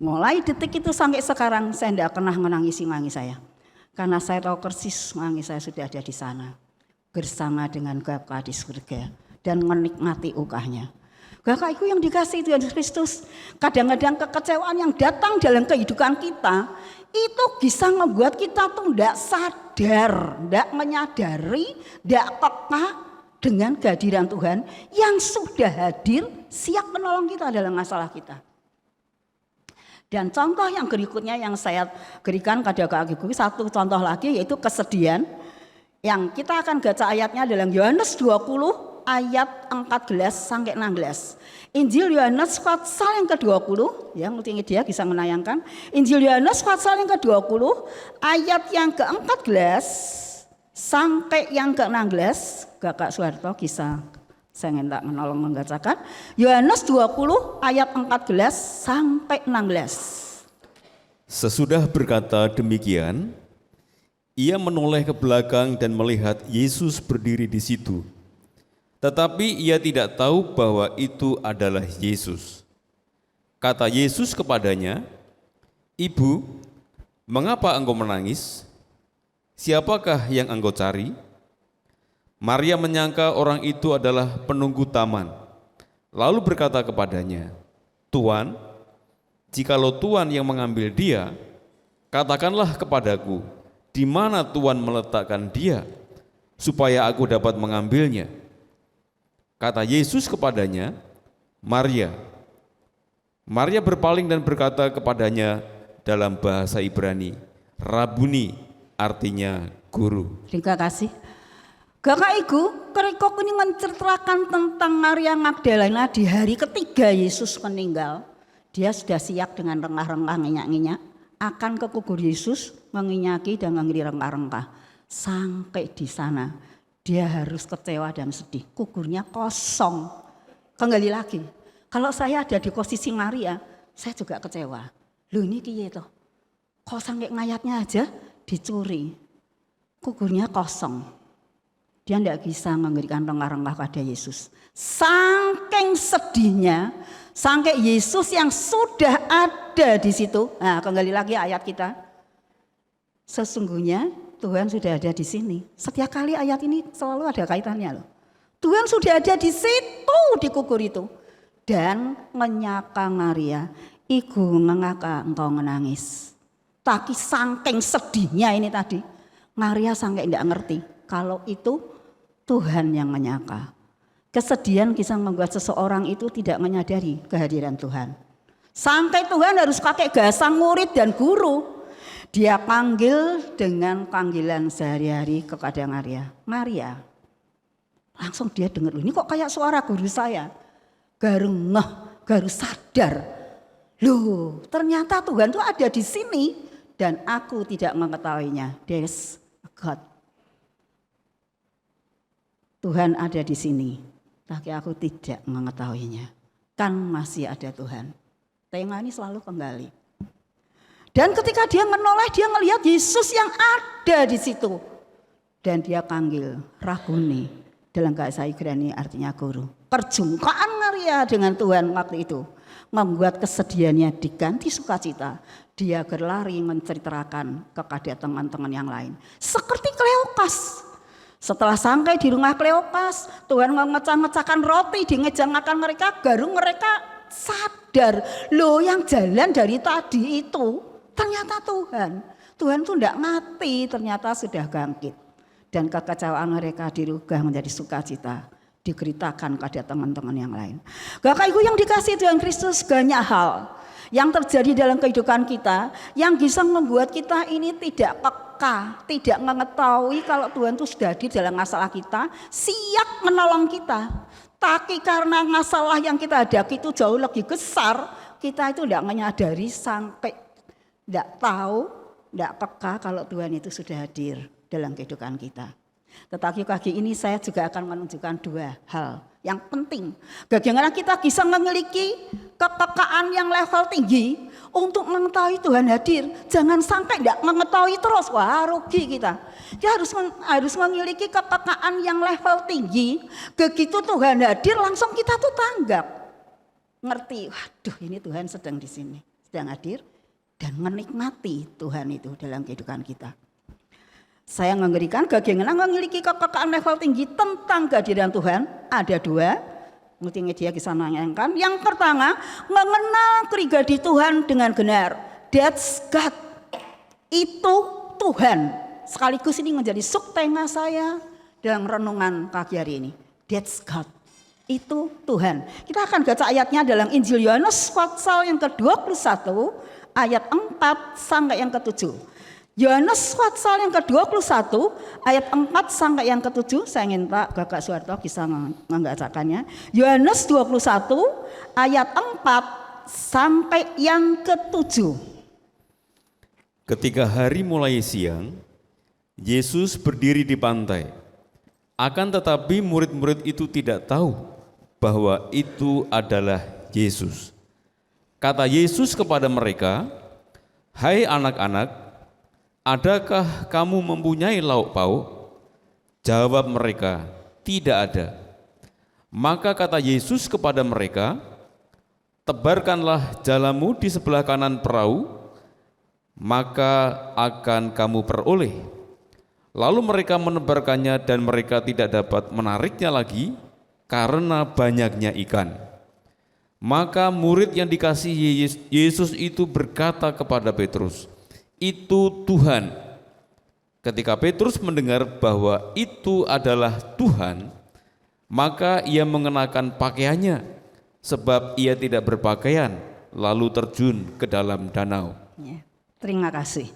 Mulai detik itu sampai sekarang saya tidak pernah menangisi nangis saya. Karena saya tahu persis nangis saya sudah ada di sana. Bersama dengan Bapa di surga dan menikmati ukahnya. Bapak Ibu yang dikasihi Tuhan Yesus Kristus, kadang-kadang kekecewaan yang datang dalam kehidupan kita itu bisa membuat kita tuh tidak sadar, tidak menyadari, tidak peka dengan kehadiran Tuhan yang sudah hadir siap menolong kita dalam masalah kita. Dan contoh yang berikutnya yang saya berikan pada Kak Ibu, satu contoh lagi yaitu kesedihan yang kita akan baca ayatnya dalam Yohanes 20 ayat 14 sampai 16. Injil Yohanes pasal yang ke-20, ya multimedia bisa menayangkan. Injil Yohanes pasal yang ke-20 ayat yang ke-14 sampai yang ke-16. Kakak Suharto bisa saya minta menolong membacakan. Yohanes 20 ayat 14 sampai 16. Sesudah berkata demikian, ia menoleh ke belakang dan melihat Yesus berdiri di situ. Tetapi ia tidak tahu bahwa itu adalah Yesus. Kata Yesus kepadanya, "Ibu, mengapa engkau menangis? Siapakah yang engkau cari?" Maria menyangka orang itu adalah penunggu taman. Lalu berkata kepadanya, "Tuan, jikalau Tuan yang mengambil dia, katakanlah kepadaku, di mana Tuan meletakkan dia, supaya aku dapat mengambilnya." Kata Yesus kepadanya, "Maria." Maria berpaling dan berkata kepadanya dalam bahasa Ibrani, "Rabuni," artinya guru. Terima kasih. Bapak Ibu, kerikop ini menceritakan tentang Maria Magdalena di hari ketiga Yesus meninggal. Dia sudah siap dengan rengkah-rengkah minyak-minyak, akan ke kubur Yesus, menginyaki dan mengirim rengkah-rengkah. Sampai di sana, dia harus kecewa dan sedih. Kuburnya kosong. Kembali lagi, kalau saya ada di posisi Maria, saya juga kecewa. Loh ini piye toh? Kok sampai ngayatnya aja dicuri. Kuburnya kosong. Dia tidak bisa memberikan rengkah-rengkah pada Yesus. Saking sedihnya, saking Yesus yang sudah ada di situ. Nah, kembali lagi ayat kita. Sesungguhnya Tuhan sudah ada di sini. Setiap kali ayat ini selalu ada kaitannya loh. Tuhan sudah ada di situ di kubur itu. Dan menyapa Maria, "Ibu, mengapa engkau menangis?" Tapi saking sedihnya ini tadi, Maria sampai tidak ngerti kalau itu Tuhan yang menyapa. Kesedihan bisa membuat seseorang itu tidak menyadari kehadiran Tuhan. Sampai Tuhan harus pakai bahasa murid dan guru. Dia panggil dengan panggilan sehari-hari kepada Maria. Maria. Langsung dia dengar, ini kok kayak suara guru saya. Garu ngeh, garu sadar. Loh, ternyata Tuhan itu ada di sini dan aku tidak mengetahuinya. There's God. Tuhan ada di sini, tapi aku tidak mengetahuinya. Kan masih ada Tuhan. Tema ini selalu kembali. Dan ketika dia menoleh, dia melihat Yesus yang ada di situ. Dan dia panggil Rabuni, dalam bahasa Ibrani artinya guru. Perjumpaan Maria dengan Tuhan waktu itu membuat kesedihannya diganti sukacita. Dia berlari menceritakan kepada teman-teman yang lain. Seperti Kleopas. Setelah sampai di rumah Kleopas, Tuhan memecah-mecahkan roti di meja makan mereka. Baru mereka sadar, loh yang jalan dari tadi itu ternyata Tuhan. Tuhan itu tidak mati, ternyata sudah bangkit. Dan kekecewaan mereka dirubah menjadi sukacita. Diberitakan pada teman-teman yang lain. Bapak Ibu yang dikasihi Tuhan Kristus, banyak hal yang terjadi dalam kehidupan kita yang bisa membuat kita ini tidak peka, tidak mengetahui kalau Tuhan itu sudah hadir dalam masalah kita, siap menolong kita. Tapi karena masalah yang kita hadapi itu jauh lebih besar, kita itu tidak menyadari sampai tidak tahu, tidak peka kalau Tuhan itu sudah hadir dalam kehidupan kita. Tetapi pagi ini saya juga akan menunjukkan dua hal yang penting. Bagaimana kita bisa memiliki kepekaan yang level tinggi untuk mengetahui Tuhan hadir. Jangan sampai tidak mengetahui terus, wah rugi kita. Dia harus memiliki kepekaan yang level tinggi. Begitu Tuhan hadir langsung kita tuh tanggap. Ngerti, waduh ini Tuhan sedang di sini, sedang hadir. Dan menikmati Tuhan itu dalam kehidupan kita. Saya memberikan bagaimana memiliki kepekaan level tinggi tentang kehadiran Tuhan. Ada dua, multimedia bisa nanyangkan. Yang pertama, mengenal pribadi Tuhan dengan benar. That's God. Itu Tuhan. Sekaligus ini menjadi subtema saya dalam renungan pagi hari ini. That's God. Itu Tuhan. Kita akan baca ayatnya dalam Injil Yohanes pasal yang ke-21 ayat 4 sampai yang ke-7. Yohanes pasal yang ke-21 ayat 4 sampai yang ke-7. Saya ingin Pak Bapak Suharto bisa membacakannya. Yohanes 21 ayat 4 sampai yang ke-7. Ketika hari mulai siang, Yesus berdiri di pantai. Akan tetapi murid-murid itu tidak tahu bahwa itu adalah Yesus. Kata Yesus kepada mereka, "Hai anak-anak, adakah kamu mempunyai lauk pauk?" Jawab mereka, "Tidak ada." Maka kata Yesus kepada mereka, "Tebarkanlah jalamu di sebelah kanan perahu, maka akan kamu peroleh." Lalu mereka menebarkannya dan mereka tidak dapat menariknya lagi karena banyaknya ikan. Maka murid yang dikasihi Yesus itu berkata kepada Petrus, "Itu Tuhan." Ketika Petrus mendengar bahwa itu adalah Tuhan, maka ia mengenakan pakaiannya, sebab ia tidak berpakaian, lalu terjun ke dalam danau. Ya, terima kasih.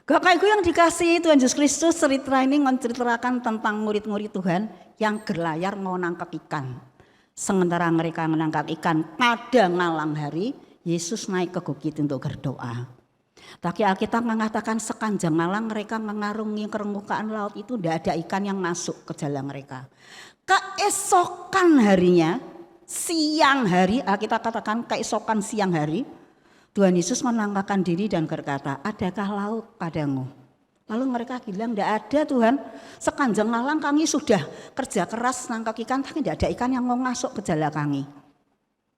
Bapak Ibu yang dikasihi Tuhan Yesus Kristus, cerita ini menceritakan tentang murid-murid Tuhan yang berlayar mau nangkap ikan. Sementara mereka menangkap ikan pada malam hari, Yesus naik ke bukit untuk berdoa. Tapi Alkitab mengatakan sepanjang malam mereka mengarungi permukaan laut itu tidak ada ikan yang masuk ke dalam mereka. Keesokan harinya, siang hari, Alkitab katakan keesokan siang hari, Tuhan Yesus menampakkan diri dan berkata, "Adakah lauk padamu?" Lalu mereka bilang, "Tidak ada Tuhan, sepanjang malam kami sudah kerja keras nangkap ikan, tapi tidak ada ikan yang mau masuk ke jala kami."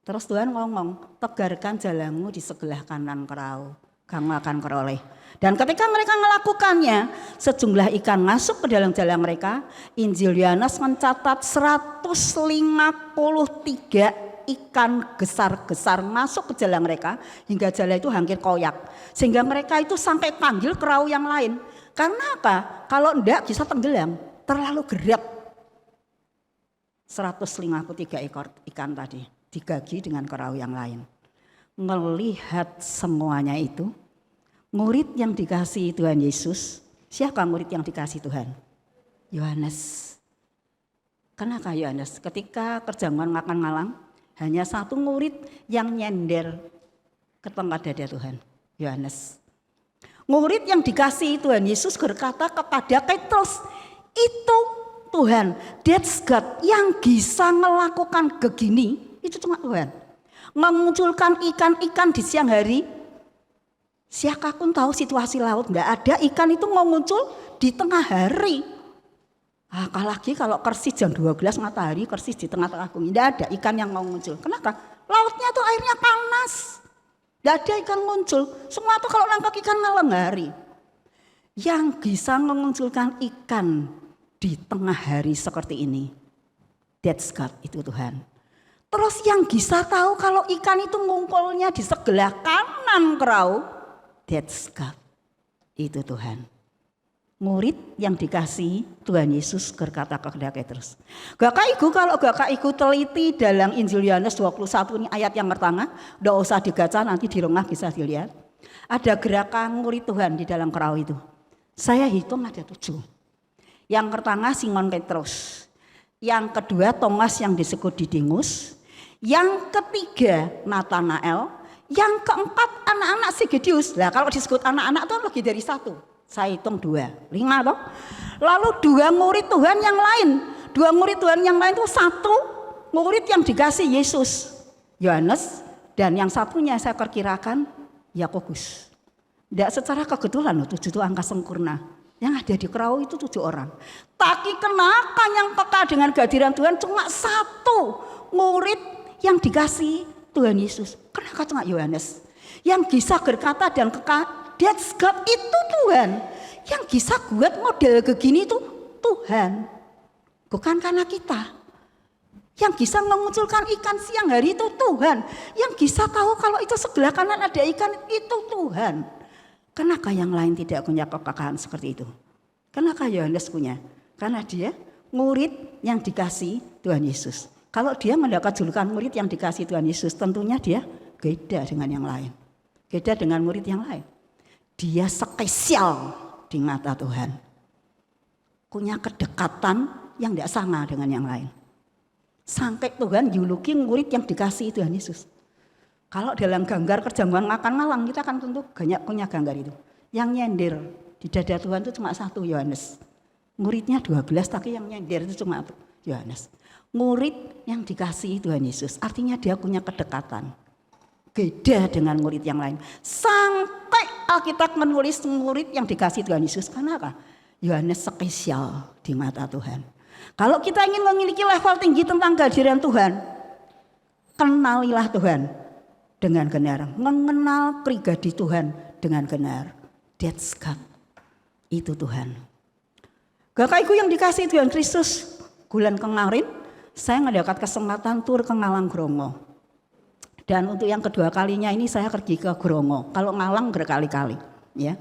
Terus Tuhan ngomong, "Tegarkan jalamu di sebelah kanan perahu, kamu akan peroleh." Dan ketika mereka melakukannya, sejumlah ikan masuk ke dalam jala mereka. Injil Yohanes mencatat 153 ikan besar-besar masuk ke jala mereka, hingga jala itu hampir koyak. Sehingga mereka itu sampai panggil perahu yang lain. Karena apa? Kalau enggak bisa tenggelam, terlalu gerak. 153 ekor ikan tadi digagi dengan perahu yang lain. Melihat semuanya itu, murid yang dikasihi Tuhan Yesus, siapa murid yang dikasihi Tuhan? Yohanes. Kenapa Yohanes? Ketika perjamuan makan malam, hanya satu murid yang nyender ke tempat dada Tuhan, Yohanes. Murid yang dikasihi Tuhan Yesus berkata kepada Petrus, "Itu Tuhan, that's God, yang bisa melakukan begini, itu cuma Tuhan. Memunculkan ikan-ikan di siang hari, siapapun tahu situasi laut, enggak ada ikan itu mau muncul di tengah hari. Apalagi kalau persis jam 12 matahari persis di tengah-tengah bumi, tidak ada ikan yang mau muncul. Kenapa? Lautnya tuh airnya panas, tidak ada ikan muncul. Semua tuh kalau nangkap ikan malam hari. Yang bisa memunculkan ikan di tengah hari seperti ini, that's God, itu Tuhan. Terus yang bisa tahu kalau ikan itu ngumpulnya di sebelah kanan perahu, that's God, itu Tuhan. Murid yang dikasihi Tuhan Yesus berkata kepada Petrus. Bapak Ibu, kalau Bapak Ibu teliti dalam Injil Yohanes 21 ini ayat yang pertama, tidak usah dibaca, nanti di rumah bisa dilihat. Ada gerakan murid Tuhan di dalam perahu itu. Saya hitung ada 7. Yang pertama Simon Petrus. yang kedua Thomas yang disebut Didimus, yang ketiga Nathanael, yang keempat anak-anak Zebedeus. Nah kalau disebut anak-anak itu lebih dari satu. Saya hitung 2, 5 toh. Lalu 2 murid Tuhan yang lain. 2 murid Tuhan yang lain itu 1 murid yang dikasih Yesus, Yohanes, dan yang satunya saya perkirakan Yakobus. Tidak secara kebetulan 7 itu angka sempurna. Yang ada di perahu itu 7 orang. Tapi kenapa yang peka dengan kehadiran Tuhan cuma 1 murid yang dikasih Tuhan Yesus? Kenapa cuma Yohanes? Yang bisa berkata dan that's God itu Tuhan. Yang bisa buat model begini itu Tuhan. Bukan karena kita. Yang bisa memunculkan ikan siang hari itu Tuhan. Yang bisa tahu kalau itu sebelah kanan ada ikan itu Tuhan. Kenapa yang lain tidak punya kepekaan seperti itu? Kenapa Yohanes punya? Karena dia murid yang dikasih Tuhan Yesus. Kalau dia mendapat julukan murid yang dikasih Tuhan Yesus, tentunya dia beda dengan yang lain. Beda dengan murid yang lain. Dia spesial di mata Tuhan. Punya kedekatan yang tidak sama dengan yang lain. Sampai Tuhan juluki murid yang dikasih Tuhan Yesus. Kalau dalam gambar perjamuan makan malam kita kan tentu banyak punya gambar itu. Yang nyender di dada Tuhan itu cuma 1 Yohanes. Muridnya 12 tapi yang nyender itu cuma Yohanes. Murid yang dikasih Tuhan Yesus artinya dia punya kedekatan. Beda dengan murid yang lain. Sampai Alkitab menulis murid yang dikasih Tuhan Yesus. Kenapa? Yohanes spesial di mata Tuhan. Kalau kita ingin memiliki level tinggi tentang kehadiran Tuhan, kenalilah Tuhan dengan benar, mengenal pribadi Tuhan dengan benar. That's God. Itu Tuhan. Bapak Ibu yang dikasih Tuhan Kristus, bulan kemarin saya mendapat kesempatan tur ke Ngalang Grongo. Dan untuk yang kedua kalinya ini saya pergi ke Grongo. Kalau Ngalang berkali-kali, ya.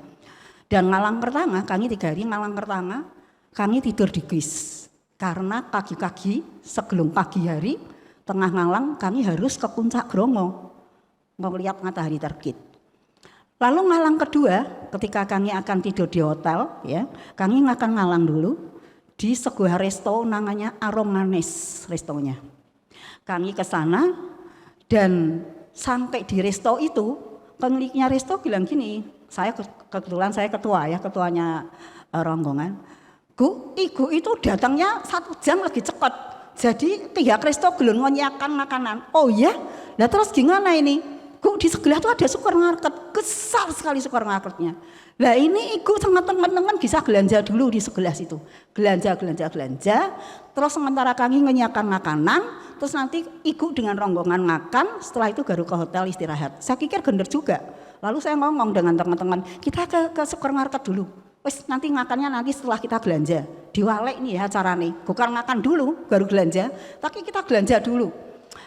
Dan Ngalang pertama, kami 3 hari Ngalang pertama, kami tidur di bis. Karena pagi-pagi sebelum pagi hari, tengah Ngalang kami harus ke puncak Grongo. Melihat matahari terbit. Lalu Ngalang kedua, ketika kami akan tidur di hotel, ya, kami akan Ngalang dulu di sebuah resto namanya Aromanes restonya. Kami ke sana dan sampai di resto itu, pemiliknya resto bilang gini, kebetulan saya ketua ya, ketuanya rombongan. Bu, ibu itu datangnya 1 jam lagi cepat. Jadi pihak resto belum menyiapkan makanan. Oh ya, nah terus gimana ini? Bu, di sebelah itu ada supermarket, besar sekali supermarketnya. Nah ini ibu sama teman-teman bisa belanja dulu di sebelah situ. Belanja. Terus sementara kami menyiapkan makanan, terus nanti ibu dengan rombongan makan, setelah itu baru ke hotel istirahat. Saya pikir benar juga. Lalu saya ngomong dengan teman-teman, kita ke supermarket dulu. Wes nanti makannya nanti setelah kita belanja. Diwalek nih ya caranya. Bukan makan dulu baru belanja, tapi kita belanja dulu.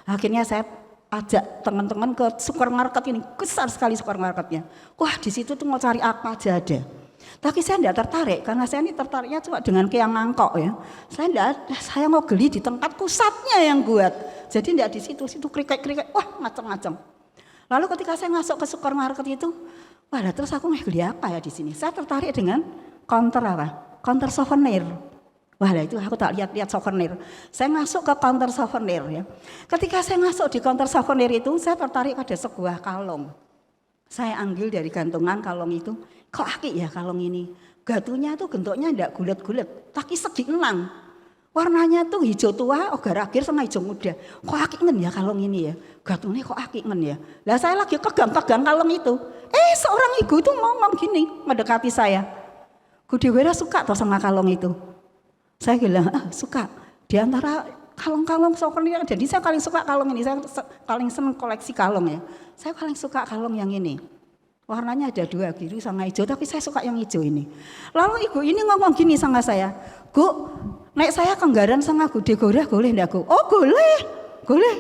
Akhirnya saya ajak teman-teman ke supermarket ini, besar sekali supermarketnya. Wah di situ tuh mau cari apa aja ada. Tapi saya tidak tertarik karena saya ini tertariknya cuma dengan keong mangkok ya. Saya mau beli di tempat pusatnya yang buat. Jadi tidak di situ kriket, wah macam-macam. Lalu ketika saya masuk ke supermarket itu, wah terus aku mau beli apa ya di sini? Saya tertarik dengan counter apa? Counter souvenir. Wah itu aku tak lihat souvenir. Saya masuk ke counter souvenir ya. Ketika saya masuk di counter souvenir itu, saya tertarik pada sebuah kalung. Saya ambil dari gantungan kalung itu. Kok akik ya kalung ini? Gatunya tuh bentuknya tidak gulet-gulet, tapi segi enang. Warnanya tuh hijau tua, ogar-agir sama hijau muda. Kok akik ya kalung ini ya? Gatunya kok akik ya? Lah saya lagi pegang kalung itu. Seorang ibu itu ngomong gini, mendekati saya. Gudewera suka toh sama kalung itu? Saya bilang, suka. Di antara kalung-kalung souvenir, jadi saya paling suka kalung ini. Saya paling senang koleksi kalung ya. Saya paling suka kalung yang ini. Warnanya ada 2, biru sama hijau, tapi saya suka yang hijau ini. Lalu ibu ini ngomong gini sama saya, Bu, nek saya kenggaran sama Gude Gora boleh enggak Bu? Oh boleh.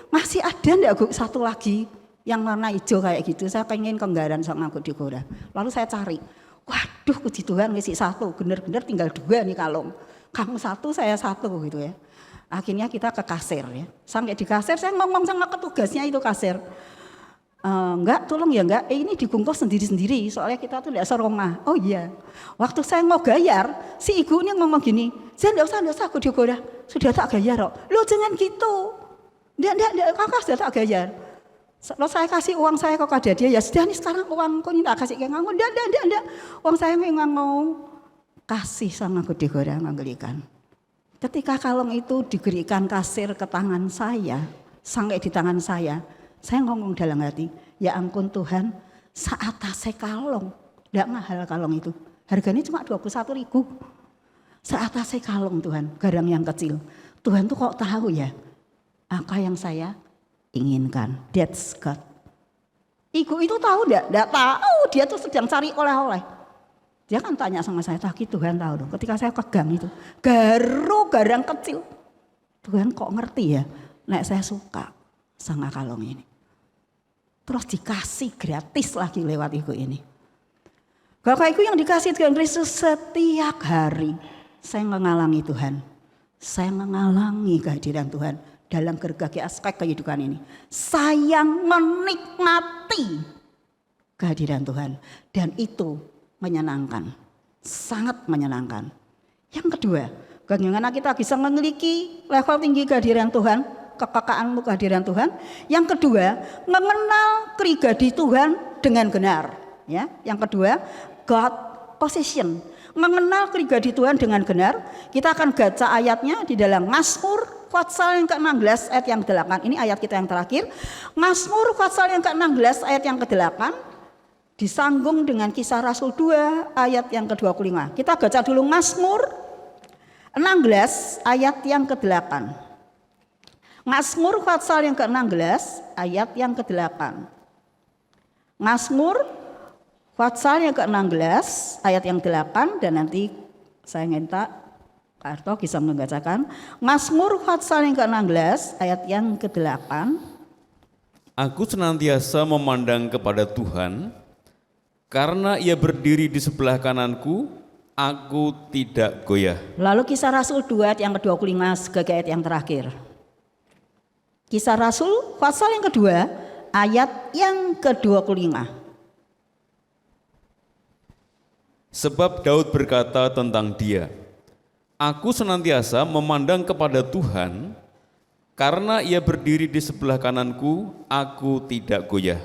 Masih ada enggak Bu satu lagi yang warna hijau kayak gitu, saya pengen kenggaran sama Gude Gora. Lalu saya cari, waduh puji Tuhan ngisi 1, bener-bener tinggal 2 nih kalung. Kamu 1, saya 1 gitu ya. Akhirnya kita ke kasir ya. Sampai di kasir saya ngomong sama petugasnya itu kasir. Enggak, tolong ya enggak, ini dibungkus sendiri-sendiri, soalnya kita tuh enggak serumah. Oh iya, waktu saya mau gayar, si ibu ini ngomong gini, saya enggak usah, aku digoda, sudah tak gayar kok. Loh jangan gitu, enggak, kakak sudah tak gayar. Kalau saya kasih uang saya kok ada dia, ya sudah nih sekarang uangku ini tak kasih ke kamu, enggak, uang saya memang mau kasih sama aku digoda, menggelikan. Ketika kalung itu diberikan kasir ke tangan saya, sampai di tangan saya ngomong dalam hati, ya ampun Tuhan, seatasnya kalung, tidak mahal kalung itu, harganya cuma 21.000. Seatasnya kalung Tuhan, garang yang kecil. Tuhan tuh kok tahu ya, apa yang saya inginkan, that's God. Ibu itu tahu tidak tahu, dia tuh sedang cari oleh-oleh. Dia kan tanya sama saya, tapi Tuhan tahu dong, ketika saya pegang itu, garang kecil. Tuhan kok ngerti ya, nek saya suka sama kalung ini. Terus dikasih gratis lagi lewat ibu ini. Bapak ibu yang dikasih Tuhan Kristus, setiap hari saya mengalami Tuhan. Saya mengalami kehadiran Tuhan dalam berbagai aspek kehidupan ini. Saya menikmati kehadiran Tuhan. Dan itu menyenangkan. Sangat menyenangkan. Yang kedua, bagaimana kita bisa memiliki level tinggi kehadiran Tuhan, kekekaanmu kehadiran Tuhan. Yang kedua, mengenal pribadi Tuhan dengan benar. Ya, yang kedua, God position, mengenal pribadi Tuhan dengan benar. Kita akan baca ayatnya di dalam Mazmur pasal yang ke-16 ayat yang ke-8. Ini ayat kita yang terakhir. Mazmur pasal yang ke-16 ayat yang ke-8 disambung dengan Kisah Rasul 2 ayat yang ke-25. Kita baca dulu Mazmur 16 ayat yang ke-8. Mazmur pasal yang ke-16 ayat yang ke-8. Mazmur pasal yang ke-16 ayat yang ke-8, dan nanti saya minta Pak Arto bisa membacakan Mazmur pasal yang ke-16 ayat yang ke-8. Aku senantiasa memandang kepada Tuhan, karena Ia berdiri di sebelah kananku, aku tidak goyah. Lalu Kisah Rasul 2 ayat yang ke-25 sebagai ayat yang terakhir. Kisah Rasul pasal yang kedua ayat yang ke-25. Sebab Daud berkata tentang Dia, aku senantiasa memandang kepada Tuhan, karena Ia berdiri di sebelah kananku, aku tidak goyah.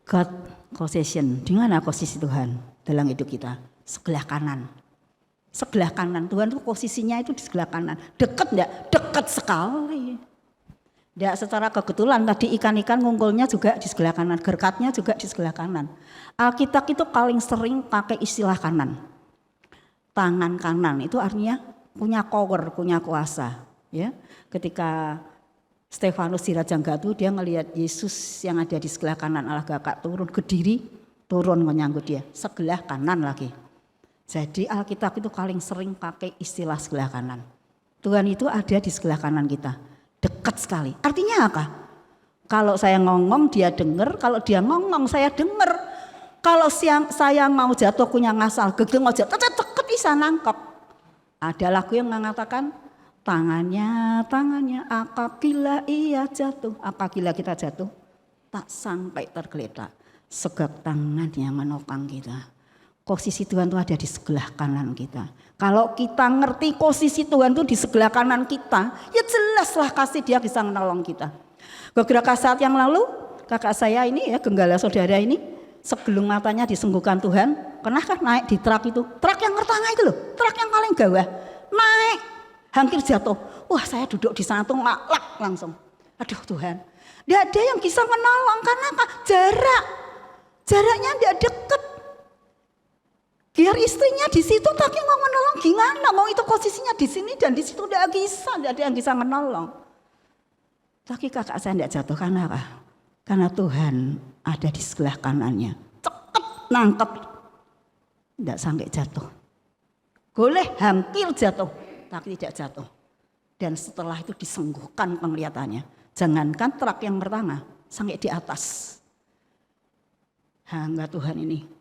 God possession, di mana posisi Tuhan dalam hidup kita? Sebelah kanan. Sebelah kanan, Tuhan itu posisinya itu di sebelah kanan. Dekat enggak? Dekat sekali. Tidak secara kebetulan tadi ikan-ikan ngumpulnya juga di sebelah kanan, gerkatnya juga di sebelah kanan. Alkitab itu paling sering pakai istilah kanan. Tangan kanan itu artinya punya power, punya kuasa. Ya, ketika Stefanus di Rajang Gatu, dia ngelihat Yesus yang ada di sebelah kanan Allah Bapa turun ke diri, turun menyangkut dia, sebelah kanan lagi. Jadi Alkitab itu paling sering pakai istilah sebelah kanan. Tuhan itu ada di sebelah kanan kita. Dekat sekali. Artinya apa? Kalau saya ngomong dia dengar, kalau dia ngomong saya dengar. Kalau saya mau jatuh punya ngasal, gegeng aja, deket bisa nangkep. Ada lagu yang mengatakan tangannya, apabila ia jatuh, apabila kita jatuh, tak sampai tergeletak. Sebab tangannya menopang kita. Posisi Tuhan itu ada di sebelah kanan kita. Kalau kita ngerti posisi Tuhan itu di sebelah kanan kita, ya jelaslah kasih Dia bisa menolong kita. Beberapa saat yang lalu, kakak saya ini ya, genggala saudara ini, sebelum matanya disembuhkan Tuhan, pernah kan naik di truk itu, truk yang pertama itu loh, truk yang paling bawah, naik, hampir jatuh. Wah, saya duduk di sana tuh maklak langsung. Aduh Tuhan, tidak ada yang bisa menolong karena apa? Jaraknya tidak dekat. Biar istrinya di situ tapi mau menolong gimana? Mau itu posisinya di sini dan di situ tidak bisa, tidak ada yang bisa menolong. Tapi kakak saya tidak jatuh karena apa? Karena Tuhan ada di sebelah kanannya. Cepat nangkep, tidak sampai jatuh. Boleh hampir jatuh, tapi tidak jatuh. Dan setelah itu disembuhkan penglihatannya. Jangankan truk yang pertama, sampai di atas. Hamba Tuhan ini.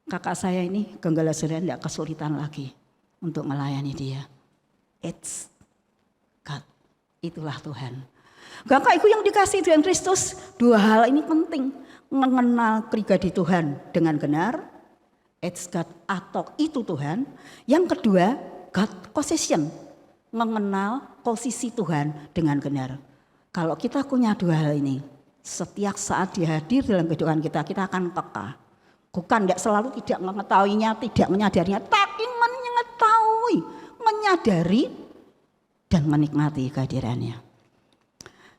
Kakak saya ini genggala saudara tidak kesulitan lagi untuk melayani dia. It's God, itulah Tuhan. Bapak Ibu yang dikasihi Tuhan Kristus, dua hal ini penting. mengenal pribadi Tuhan dengan benar, it's God atau itu Tuhan. Yang kedua, God position, mengenal posisi Tuhan dengan benar. Kalau kita punya dua hal ini, setiap saat dia hadir dalam kehidupan kita, kita akan peka. Bukan tidak selalu tidak mengetahuinya, tidak menyadarinya, tapi mengetahui, menyadari, dan menikmati kehadirannya.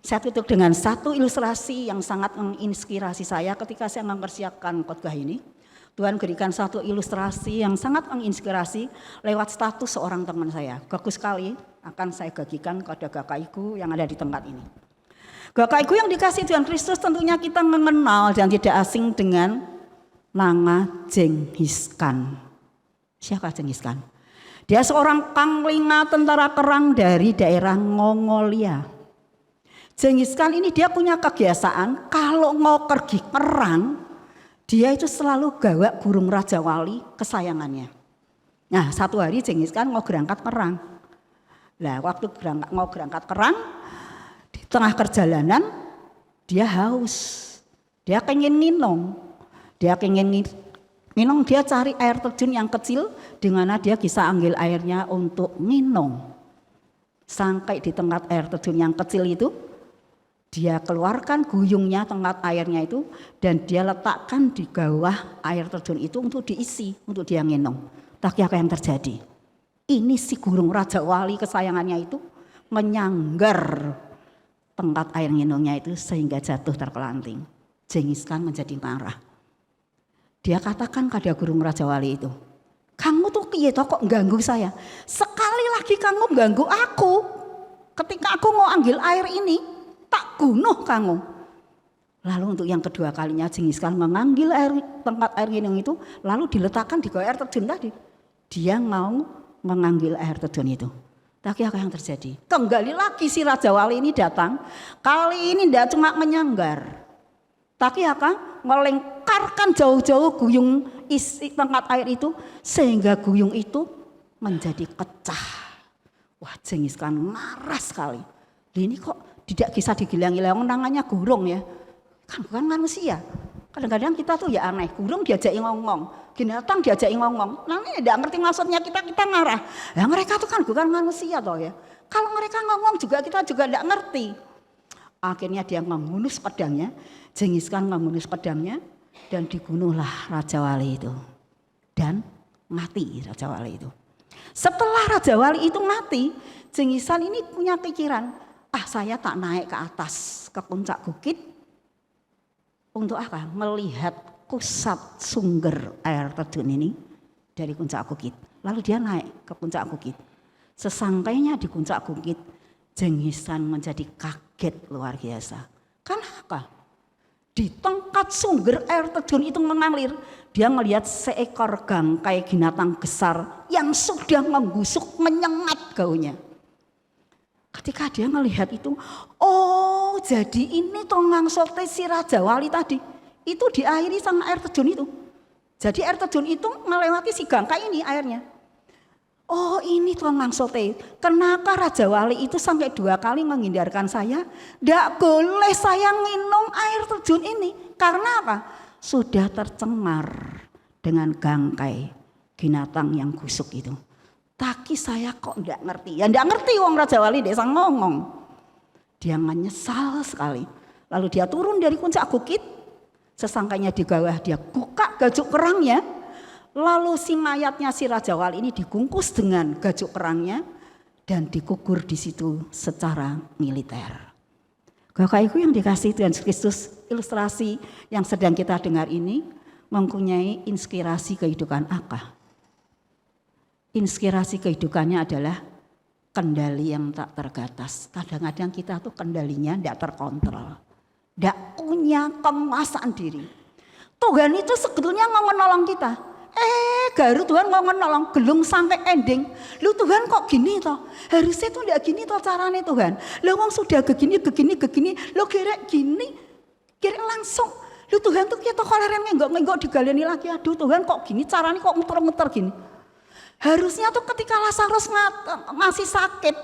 Saya tutup dengan satu ilustrasi yang sangat menginspirasi saya ketika saya mempersiapkan khotbah ini. Tuhan berikan satu ilustrasi yang sangat menginspirasi lewat status seorang teman saya. Bagus sekali, akan saya bagikan kepada Bapak Ibu yang ada di tempat ini. Bapak Ibu yang dikasihi Tuhan Kristus, tentunya kita mengenal dan tidak asing dengan nama Genghis Khan. Siapa Genghis Khan? Dia seorang panglima tentara perang dari daerah Mongolia. Genghis Khan ini dia punya kebiasaan kalau mau pergi perang, dia itu selalu gawa burung Raja Wali kesayangannya. Nah, satu hari Genghis Khan mau berangkat perang. Nah, waktu mau berangkat perang, di tengah perjalanan dia haus. Dia pengen minum. Dia cari air terjun yang kecil di mana dia bisa ambil airnya untuk minum. Sampai di tempat air terjun yang kecil itu, dia keluarkan guyungnya tempat airnya itu dan dia letakkan di bawah air terjun itu untuk diisi, untuk dia minum. Tapi apa yang terjadi? Ini si burung Raja Wali kesayangannya itu menyanggar tempat air minumnya itu sehingga jatuh terpelanting. Genghis Khan menjadi marah. Dia katakan pada burung Raja Wali itu, "Kamu tuh piye toh kok ganggu saya? Sekali lagi kamu ganggu aku. Ketika aku mau ambil air ini, tak bunuh kamu." Lalu untuk yang kedua kalinya Genghis Khan mengambil tempat air minum itu lalu diletakkan di bawah air terjun tadi. Dia mau mengambil air terjun itu. Tapi apa yang terjadi? Kembali lagi si Raja Wali ini datang. Kali ini tidak cuma menyanggar. Tapi apa? Melengkarkan jauh-jauh guyung isi tempat air itu sehingga guyung itu menjadi pecah. Wah, Genghis Khan marah sekali. Ini kok tidak bisa digilang-gilang, namanya burung ya. Kan bukan manusia. Kadang-kadang kita tuh ya aneh, burung diajaki ngomong, binatang diajaki ngomong. Namanya tidak ngerti maksudnya kita marah. Ya mereka tuh kan bukan manusia toh ya. Kalau mereka ngomong juga kita juga tidak ngerti. Akhirnya dia menghunus pedangnya, Genghis Khan menghunus pedangnya dan dibunuhlah Raja Wali itu. Dan mati Raja Wali itu. Setelah Raja Wali itu mati, Genghis Khan ini punya pikiran, saya tak naik ke atas, ke puncak bukit. Untuk apa? Melihat pusat sumber air terjun ini dari puncak bukit. Lalu dia naik ke puncak bukit. Sesampainya di puncak bukit, Genghis Khan menjadi kaget luar biasa. Kenapa? Di tempat sumber air terjun itu mengalir, dia melihat seekor bangkai binatang besar yang sudah membusuk menyengat gaunnya. Ketika dia melihat itu, oh jadi ini tongang sote si Raja Wali tadi, itu diairi sama air terjun itu. Jadi air terjun itu melewati si bangkai ini airnya. Oh ini tongang sote, kenapa Raja Wali itu sampai 2 kali menghindarkan saya? Tidak boleh saya minum air terjun ini. Karena apa? Sudah tercemar dengan bangkai binatang yang busuk itu. Tapi saya kok tidak ngerti. Ya tidak ngerti wong Raja Wali desa ngomong. Dia menyesal sekali. Lalu dia turun dari puncak bukit. Sesampainya di bawah dia buka gajuk kerangnya. Lalu si mayatnya si Raja Wali ini dibungkus dengan gajuk kerangnya dan dikubur di situ secara militer. Bapak Ibu yang dikasihi Tuhan Kristus, ilustrasi yang sedang kita dengar ini mempunyai inspirasi kehidupan apa? Inspirasi kehidupannya adalah kendali yang tak terbatas. Kadang-kadang kita tuh kendalinya tidak terkontrol, tidak punya penguasaan diri. Tuhan itu sebetulnya mau menolong kita. Garu Tuhan mau menolong, belum sampai ending. Lu Tuhan kok gini toh? Harusnya tuh tidak gini toh caranya Tuhan. Lu wong sudah begini. Lu kira gini, kira langsung. Lu Tuhan tuh kita koleren nggak digaleni lagi. Aduh Tuhan kok gini caranya kok muter-muter gini. Harusnya tuh ketika Lazarus masih sakit,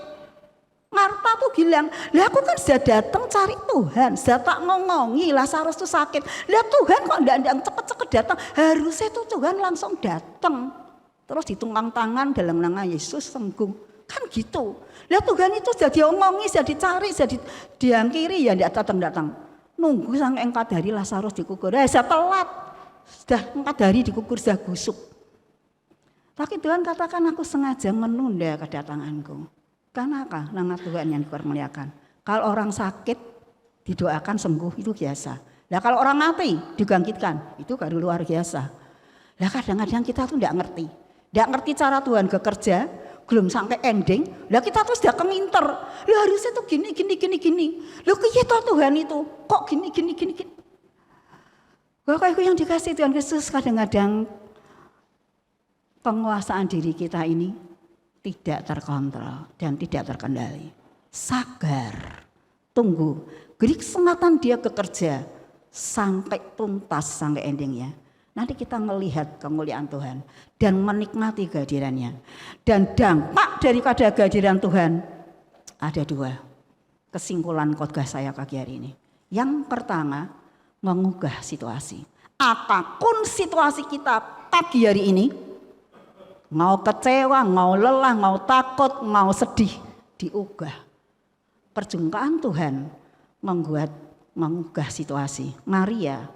Marta tuh bilang, lah aku kan sudah datang cari Tuhan, sudah tak ngongongi Lazarus tuh sakit. Lah Tuhan kok enggak cepet-cepet datang, harusnya tuh Tuhan langsung datang. Terus ditunggang tangan dalam nama Yesus sembuh, kan gitu. Lah Tuhan itu sudah diomongi, sudah dicari, sudah diangkiri, ya enggak datang-datang. Nunggu sampai 4 hari Lazarus dikubur, saya telat. Sudah 4 hari dikubur, sudah busuk. Tapi Tuhan katakan aku sengaja menunda kedatanganku. Karena apa? Nama Tuhan yang dipermuliakan. Kalau orang sakit didoakan sembuh itu biasa. Nah kalau orang mati dibangkitkan itu baru luar biasa. Nah kadang-kadang kita tuh tidak ngerti. Tidak ngerti cara Tuhan bekerja, belum sampai ending. Lah kita tuh sudah keminter. Lah harusnya tuh gini. Loh kaya Tuhan itu kok gini. Bapak Ibu yang dikasih Tuhan Yesus, kadang-kadang penguasaan diri kita ini tidak terkontrol dan tidak terkendali. Sabar, tunggu, beri kesempatan dia bekerja sampai tuntas, sampai endingnya. Nanti kita melihat kemuliaan Tuhan dan menikmati kehadirannya. Dan dampak daripada kehadiran Tuhan ada 2. Kesimpulan khotbah saya pagi hari ini. Yang pertama, mengubah situasi. Apapun situasi kita pagi hari ini, mau kecewa, mau lelah, mau takut, mau sedih, diubah. Perjumpaan Tuhan mengubah situasi. Maria,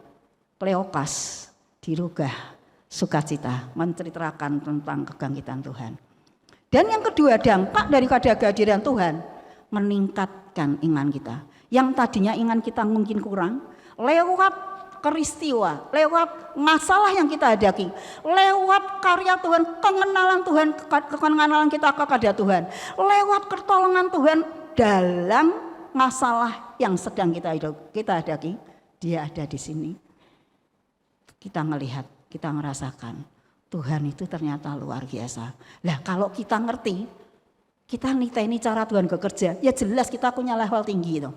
Kleopas dirubah sukacita, menceritakan tentang kebangkitan Tuhan. Dan yang kedua, dampak daripada kehadiran Tuhan meningkatkan iman kita. Yang tadinya iman kita mungkin kurang, lewat peristiwa, lewat masalah yang kita hadapi, lewat karya Tuhan, pengenalan Tuhan, pengenalan kita kepada Tuhan, lewat pertolongan Tuhan dalam masalah yang sedang kita hadapi, dia ada di sini. Kita melihat, kita merasakan Tuhan itu ternyata luar biasa. Lah kalau kita ngerti, kita niteni cara Tuhan bekerja, ya jelas kita punya level tinggi itu.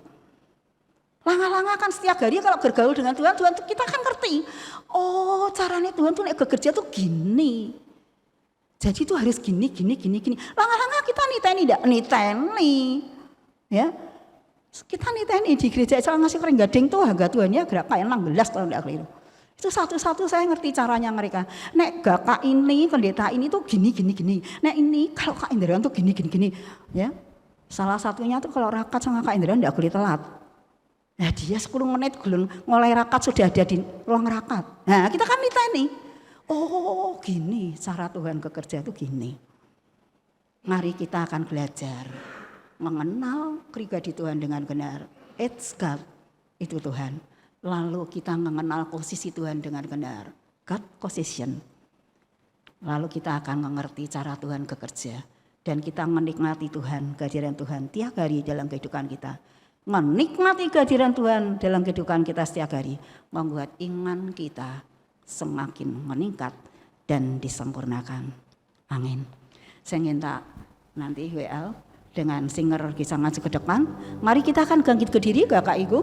Langa-langa kan setiap hari kalau bergaul dengan Tuhan kita kan ngerti. Oh caranya Tuhan tuh bekerja tuh gini. Jadi itu harus gini. Langa-langa kita niteni. Ya. Kita niteni di gereja Islam ngasih kering gading tuh harga Tuhannya berapa ya 16 kalau enggak keliru. Itu satu-satu saya ngerti caranya mereka. Nek gak ini, pendeta ini tuh gini. Nek ini kalau Kak Indrian tuh gini. Ya. Salah satunya tuh kalau rakat sama Kak Indrian enggak boleh telat. Nah dia 10 menit belum mulai rakat sudah ada di ruang rakat. Nah kita kan niteni. Oh gini cara Tuhan bekerja itu gini. Mari kita akan belajar mengenal pribadi Tuhan dengan benar. It's God, itu Tuhan. Lalu kita mengenal posisi Tuhan dengan benar. God position. Lalu kita akan mengerti cara Tuhan bekerja. Dan kita menikmati Tuhan, kehadiran Tuhan tiap hari dalam kehidupan kita. Menikmati kehadiran Tuhan dalam kehidupan kita setiap hari membuat iman kita semakin meningkat dan disempurnakan. Amin. Saya minta nanti WL dengan singer bisa maju ke depan. Mari kita akan bangkit ke diri Bapak Ibu.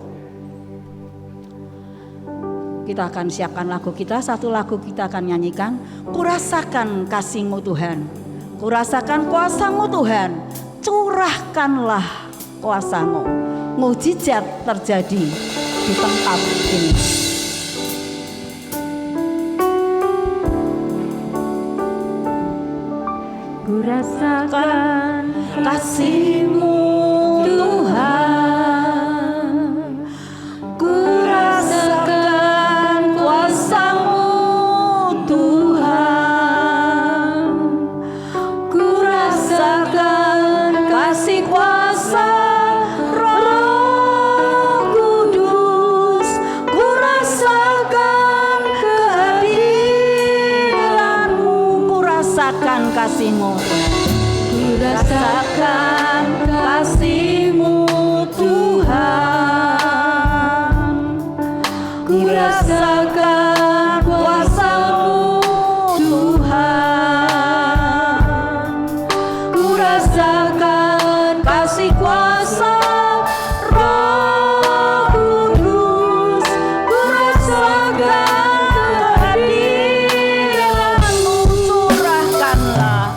Kita akan siapkan lagu kita, satu lagu kita akan nyanyikan. Kurasakan kasih-Mu Tuhan, kurasakan kuasa-Mu Tuhan, curahkanlah kuasa-Mu. Mujizat terjadi di tempat ini. Kurasakan kasih-Mu Tuhan, kurasakan kuasa-Mu Tuhan, kurasakan kasih kuasa kasih-Mu, kurasakan kasih-Mu Tuhan, kurasakan kuasa-Mu Tuhan, kurasakan kasih kuasa Roh Kudus, kurasakan kehadiran-Mu, curahkanlah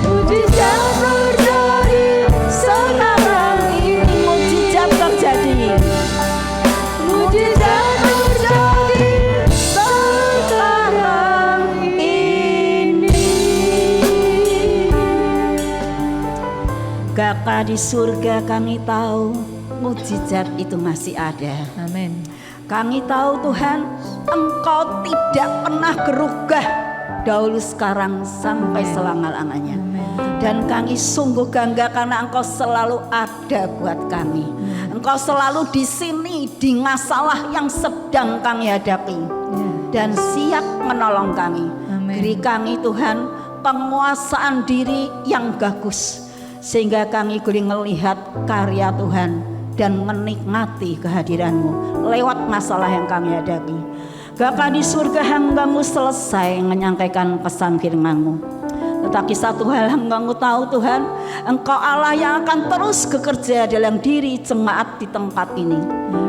Mujizat terjadi sekarang ini. Mujizat terjadi. Mujizat terjadi sekarang ini. Bapa di surga, kami tahu mujizat itu masih ada. Amin. Kami tahu Tuhan, Engkau tidak pernah gerugah dahulu, sekarang, sampai selama-lamanya. Dan kami sungguh bangga karena Engkau selalu ada buat kami. Engkau selalu di sini di masalah yang sedang kami hadapi dan siap menolong kami. Amin. Beri kami Tuhan penguasaan diri yang bagus, sehingga kami boleh melihat karya Tuhan dan menikmati kehadiran-Mu lewat masalah yang kami hadapi. Bapa di surga, hamba-Mu selesai menyampaikan pesan firman-Mu. Tetapi satu hal hamba-Mu tahu Tuhan, Engkau Allah yang akan terus bekerja dalam diri jemaat di tempat ini.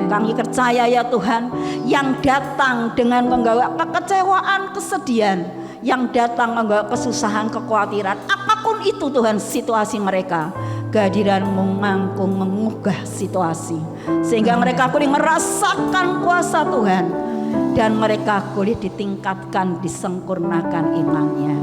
Kami percaya ya Tuhan, yang datang dengan membawa kekecewaan, kesedihan, yang datang membawa kesusahan, kekhawatiran, apapun itu Tuhan situasi mereka, kehadiran-Mu mampu mengubah situasi, sehingga mereka boleh merasakan kuasa Tuhan dan mereka boleh ditingkatkan, disempurnakan imannya.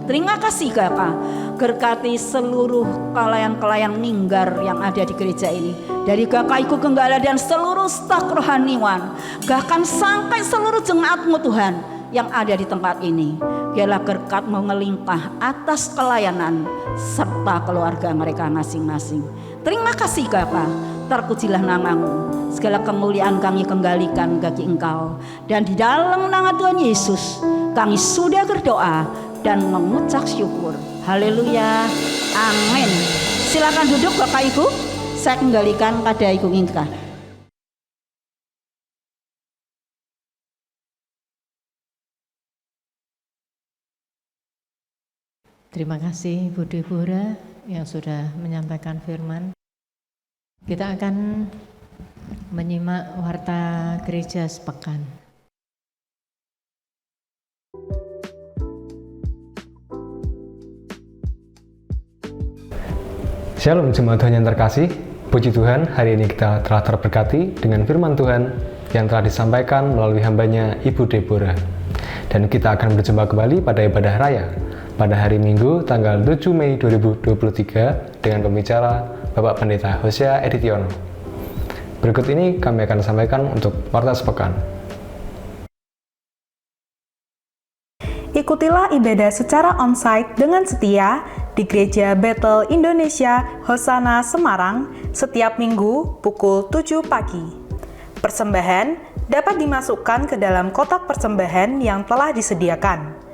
Terima kasih Bapa, berkati seluruh pelayan-pelayan minggar yang ada di gereja ini, dari Bapak Ibu Gembala dan seluruh staf kerohanian, bahkan sampai seluruh jemaat-Mu Tuhan yang ada di tempat ini. Biarlah berkat-Mu melimpah atas pelayanan serta keluarga mereka masing-masing. Terima kasih Bapa, terpujilah nama-Mu. Segala kemuliaan kami kembalikan bagi Engkau, dan di dalam nama Tuhan Yesus kami sudah berdoa dan mengucap syukur. Haleluya, amin. Silakan duduk Bapak Ibu, saya kembalikan pada Ibu Inka. Terima kasih Bu Deborah yang sudah menyampaikan firman. Kita akan menyimak warta gereja sepekan. Shalom jemaat Tuhan yang terkasih, puji Tuhan, hari ini kita telah terberkati dengan firman Tuhan yang telah disampaikan melalui hambanya Ibu Deborah. Dan kita akan berjumpa kembali pada ibadah raya pada hari Minggu tanggal 7 Mei 2023 dengan pembicara Bapak Pendeta Hosea Editiono. Berikut ini kami akan sampaikan untuk warta sepekan. Ikutilah ibadah secara onsite dengan setia di Gereja Bethel Indonesia Hosana Semarang setiap Minggu pukul 7 pagi. Persembahan dapat dimasukkan ke dalam kotak persembahan yang telah disediakan.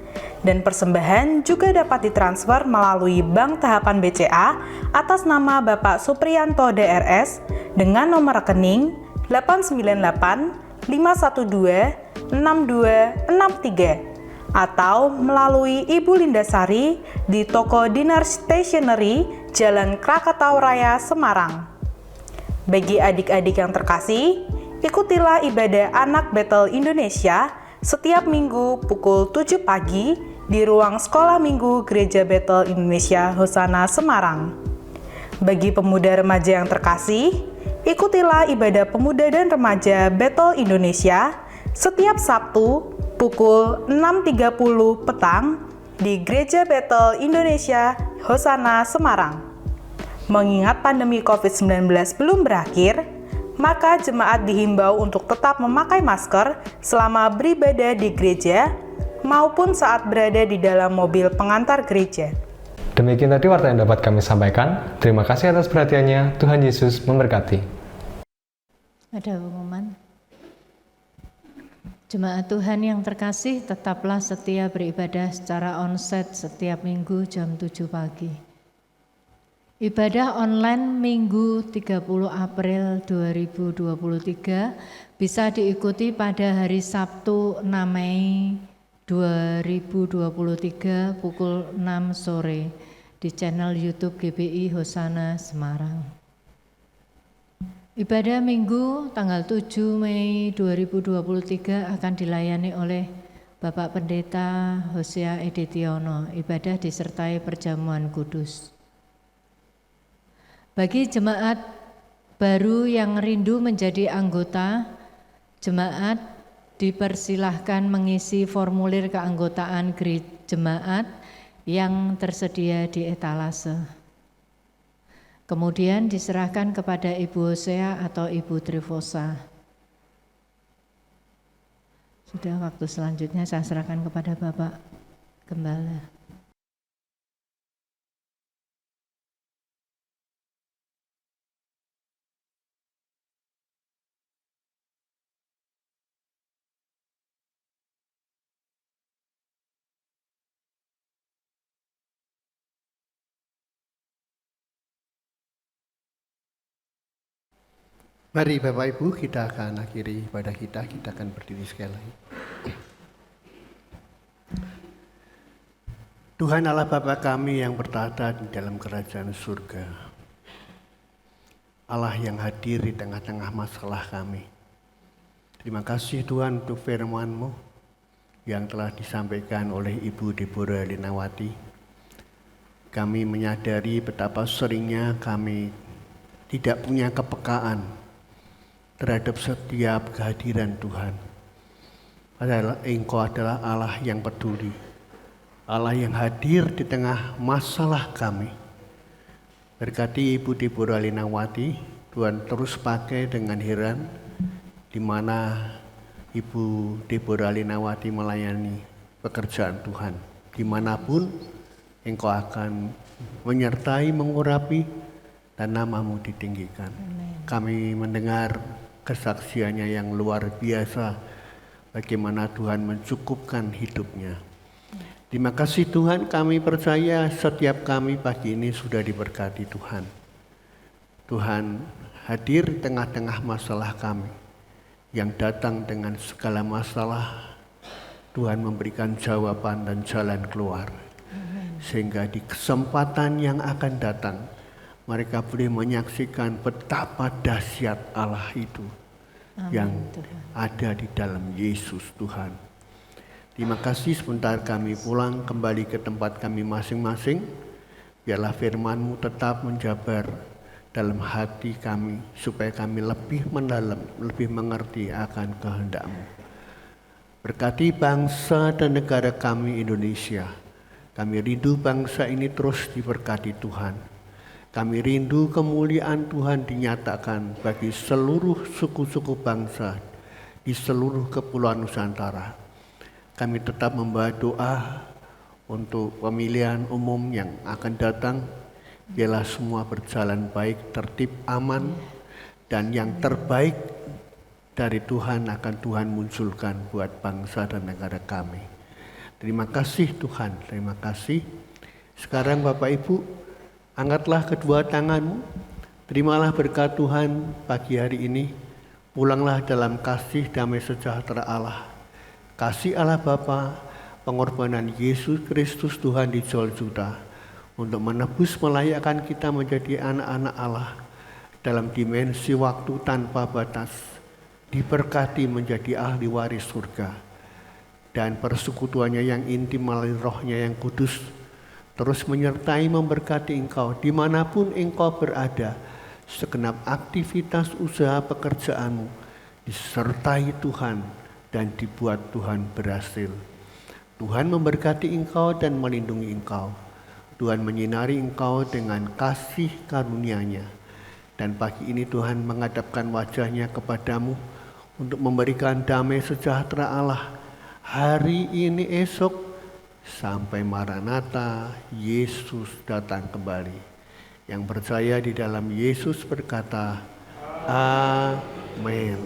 Dan persembahan juga dapat ditransfer melalui Bank Tahapan BCA atas nama Bapak Supriyanto DRS dengan nomor rekening 898 512 6263 atau melalui Ibu Lindasari di Toko Dinar Stationery, Jalan Krakatau Raya, Semarang. Bagi adik-adik yang terkasih, ikutilah ibadah anak Bethel Indonesia setiap Minggu pukul 7 pagi di ruang Sekolah Minggu Gereja Bethel Indonesia Hosana Semarang. Bagi pemuda remaja yang terkasih, ikutilah ibadah pemuda dan remaja Bethel Indonesia setiap Sabtu pukul 6.30 petang di Gereja Bethel Indonesia Hosana Semarang. Mengingat pandemi COVID-19 belum berakhir, maka jemaat dihimbau untuk tetap memakai masker selama beribadah di gereja maupun saat berada di dalam mobil pengantar gereja. Demikian tadi warta yang dapat kami sampaikan. Terima kasih atas perhatiannya. Tuhan Yesus memberkati. Ada pengumuman. Jemaat Tuhan yang terkasih, tetaplah setia beribadah secara onsite setiap Minggu jam 7 pagi. Ibadah online Minggu 30 April 2023 bisa diikuti pada hari Sabtu 6 Mei 2023 pukul 6 sore di channel YouTube GBI Hosana Semarang. Ibadah Minggu tanggal 7 Mei 2023 akan dilayani oleh Bapak Pendeta Hosea Editiono, ibadah disertai perjamuan kudus. Bagi jemaat baru yang rindu menjadi anggota, jemaat dipersilahkan mengisi formulir keanggotaan jemaat yang tersedia di etalase. Kemudian diserahkan kepada Ibu Hosea atau Ibu Trifosa. Sudah, waktu selanjutnya saya serahkan kepada Bapak Gembala. Mari Bapak Ibu, kita akan akhiri ibadah kita akan berdiri sekali lagi. Tuhan Allah Bapa kami yang bertahta di dalam kerajaan surga, Allah yang hadir di tengah-tengah masalah kami. Terima kasih Tuhan untuk firman-Mu yang telah disampaikan oleh Ibu Deborah Linawati. Kami menyadari betapa seringnya kami tidak punya kepekaan terhadap setiap kehadiran Tuhan. Padahal Engkau adalah Allah yang peduli, Allah yang hadir di tengah masalah kami. Berkati Ibu Deborah Linawati, Tuhan terus pakai dengan heran di mana Ibu Deborah Linawati melayani pekerjaan Tuhan. Dimanapun Engkau akan menyertai, mengurapi, dan nama-Mu ditinggikan. Kami mendengar kesaksiannya yang luar biasa, bagaimana Tuhan mencukupkan hidupnya. Terima kasih Tuhan, kami percaya setiap kami pagi ini sudah diberkati Tuhan. Tuhan hadir di tengah-tengah masalah kami, yang datang dengan segala masalah, Tuhan memberikan jawaban dan jalan keluar. Sehingga di kesempatan yang akan datang, mereka boleh menyaksikan betapa dahsyat Allah itu. Amin, yang Tuhan. Ada di dalam Yesus Tuhan. Terima kasih, sebentar kami pulang kembali ke tempat kami masing-masing. Biarlah firman-Mu tetap menjabar dalam hati kami, supaya kami lebih mendalam, lebih mengerti akan kehendak-Mu. Berkati bangsa dan negara kami Indonesia. Kami rindu bangsa ini terus diberkati Tuhan. Kami rindu kemuliaan Tuhan dinyatakan bagi seluruh suku-suku bangsa di seluruh kepulauan Nusantara. Kami tetap membawa doa untuk pemilihan umum yang akan datang. Biarlah semua berjalan baik, tertib, aman, dan yang terbaik dari Tuhan akan Tuhan munculkan buat bangsa dan negara kami. Terima kasih Tuhan, terima kasih. Sekarang Bapak Ibu, angkatlah kedua tanganmu, terimalah berkat Tuhan pagi hari ini. Pulanglah dalam kasih damai sejahtera Allah. Kasih Allah Bapa, pengorbanan Yesus Kristus Tuhan di Golgota untuk menebus melayakkan kita menjadi anak-anak Allah dalam dimensi waktu tanpa batas, diberkati menjadi ahli waris surga, dan persekutuannya yang intim melalui Roh-Nya yang kudus terus menyertai memberkati engkau dimanapun engkau berada. Segenap aktivitas usaha pekerjaanmu disertai Tuhan dan dibuat Tuhan berhasil. Tuhan memberkati engkau dan melindungi engkau. Tuhan menyinari engkau dengan kasih karunia-Nya. Dan pagi ini Tuhan menghadapkan wajah-Nya kepadamu untuk memberikan damai sejahtera Allah hari ini, esok, sampai Maranatha, Yesus datang kembali. Yang percaya di dalam Yesus berkata, Amin.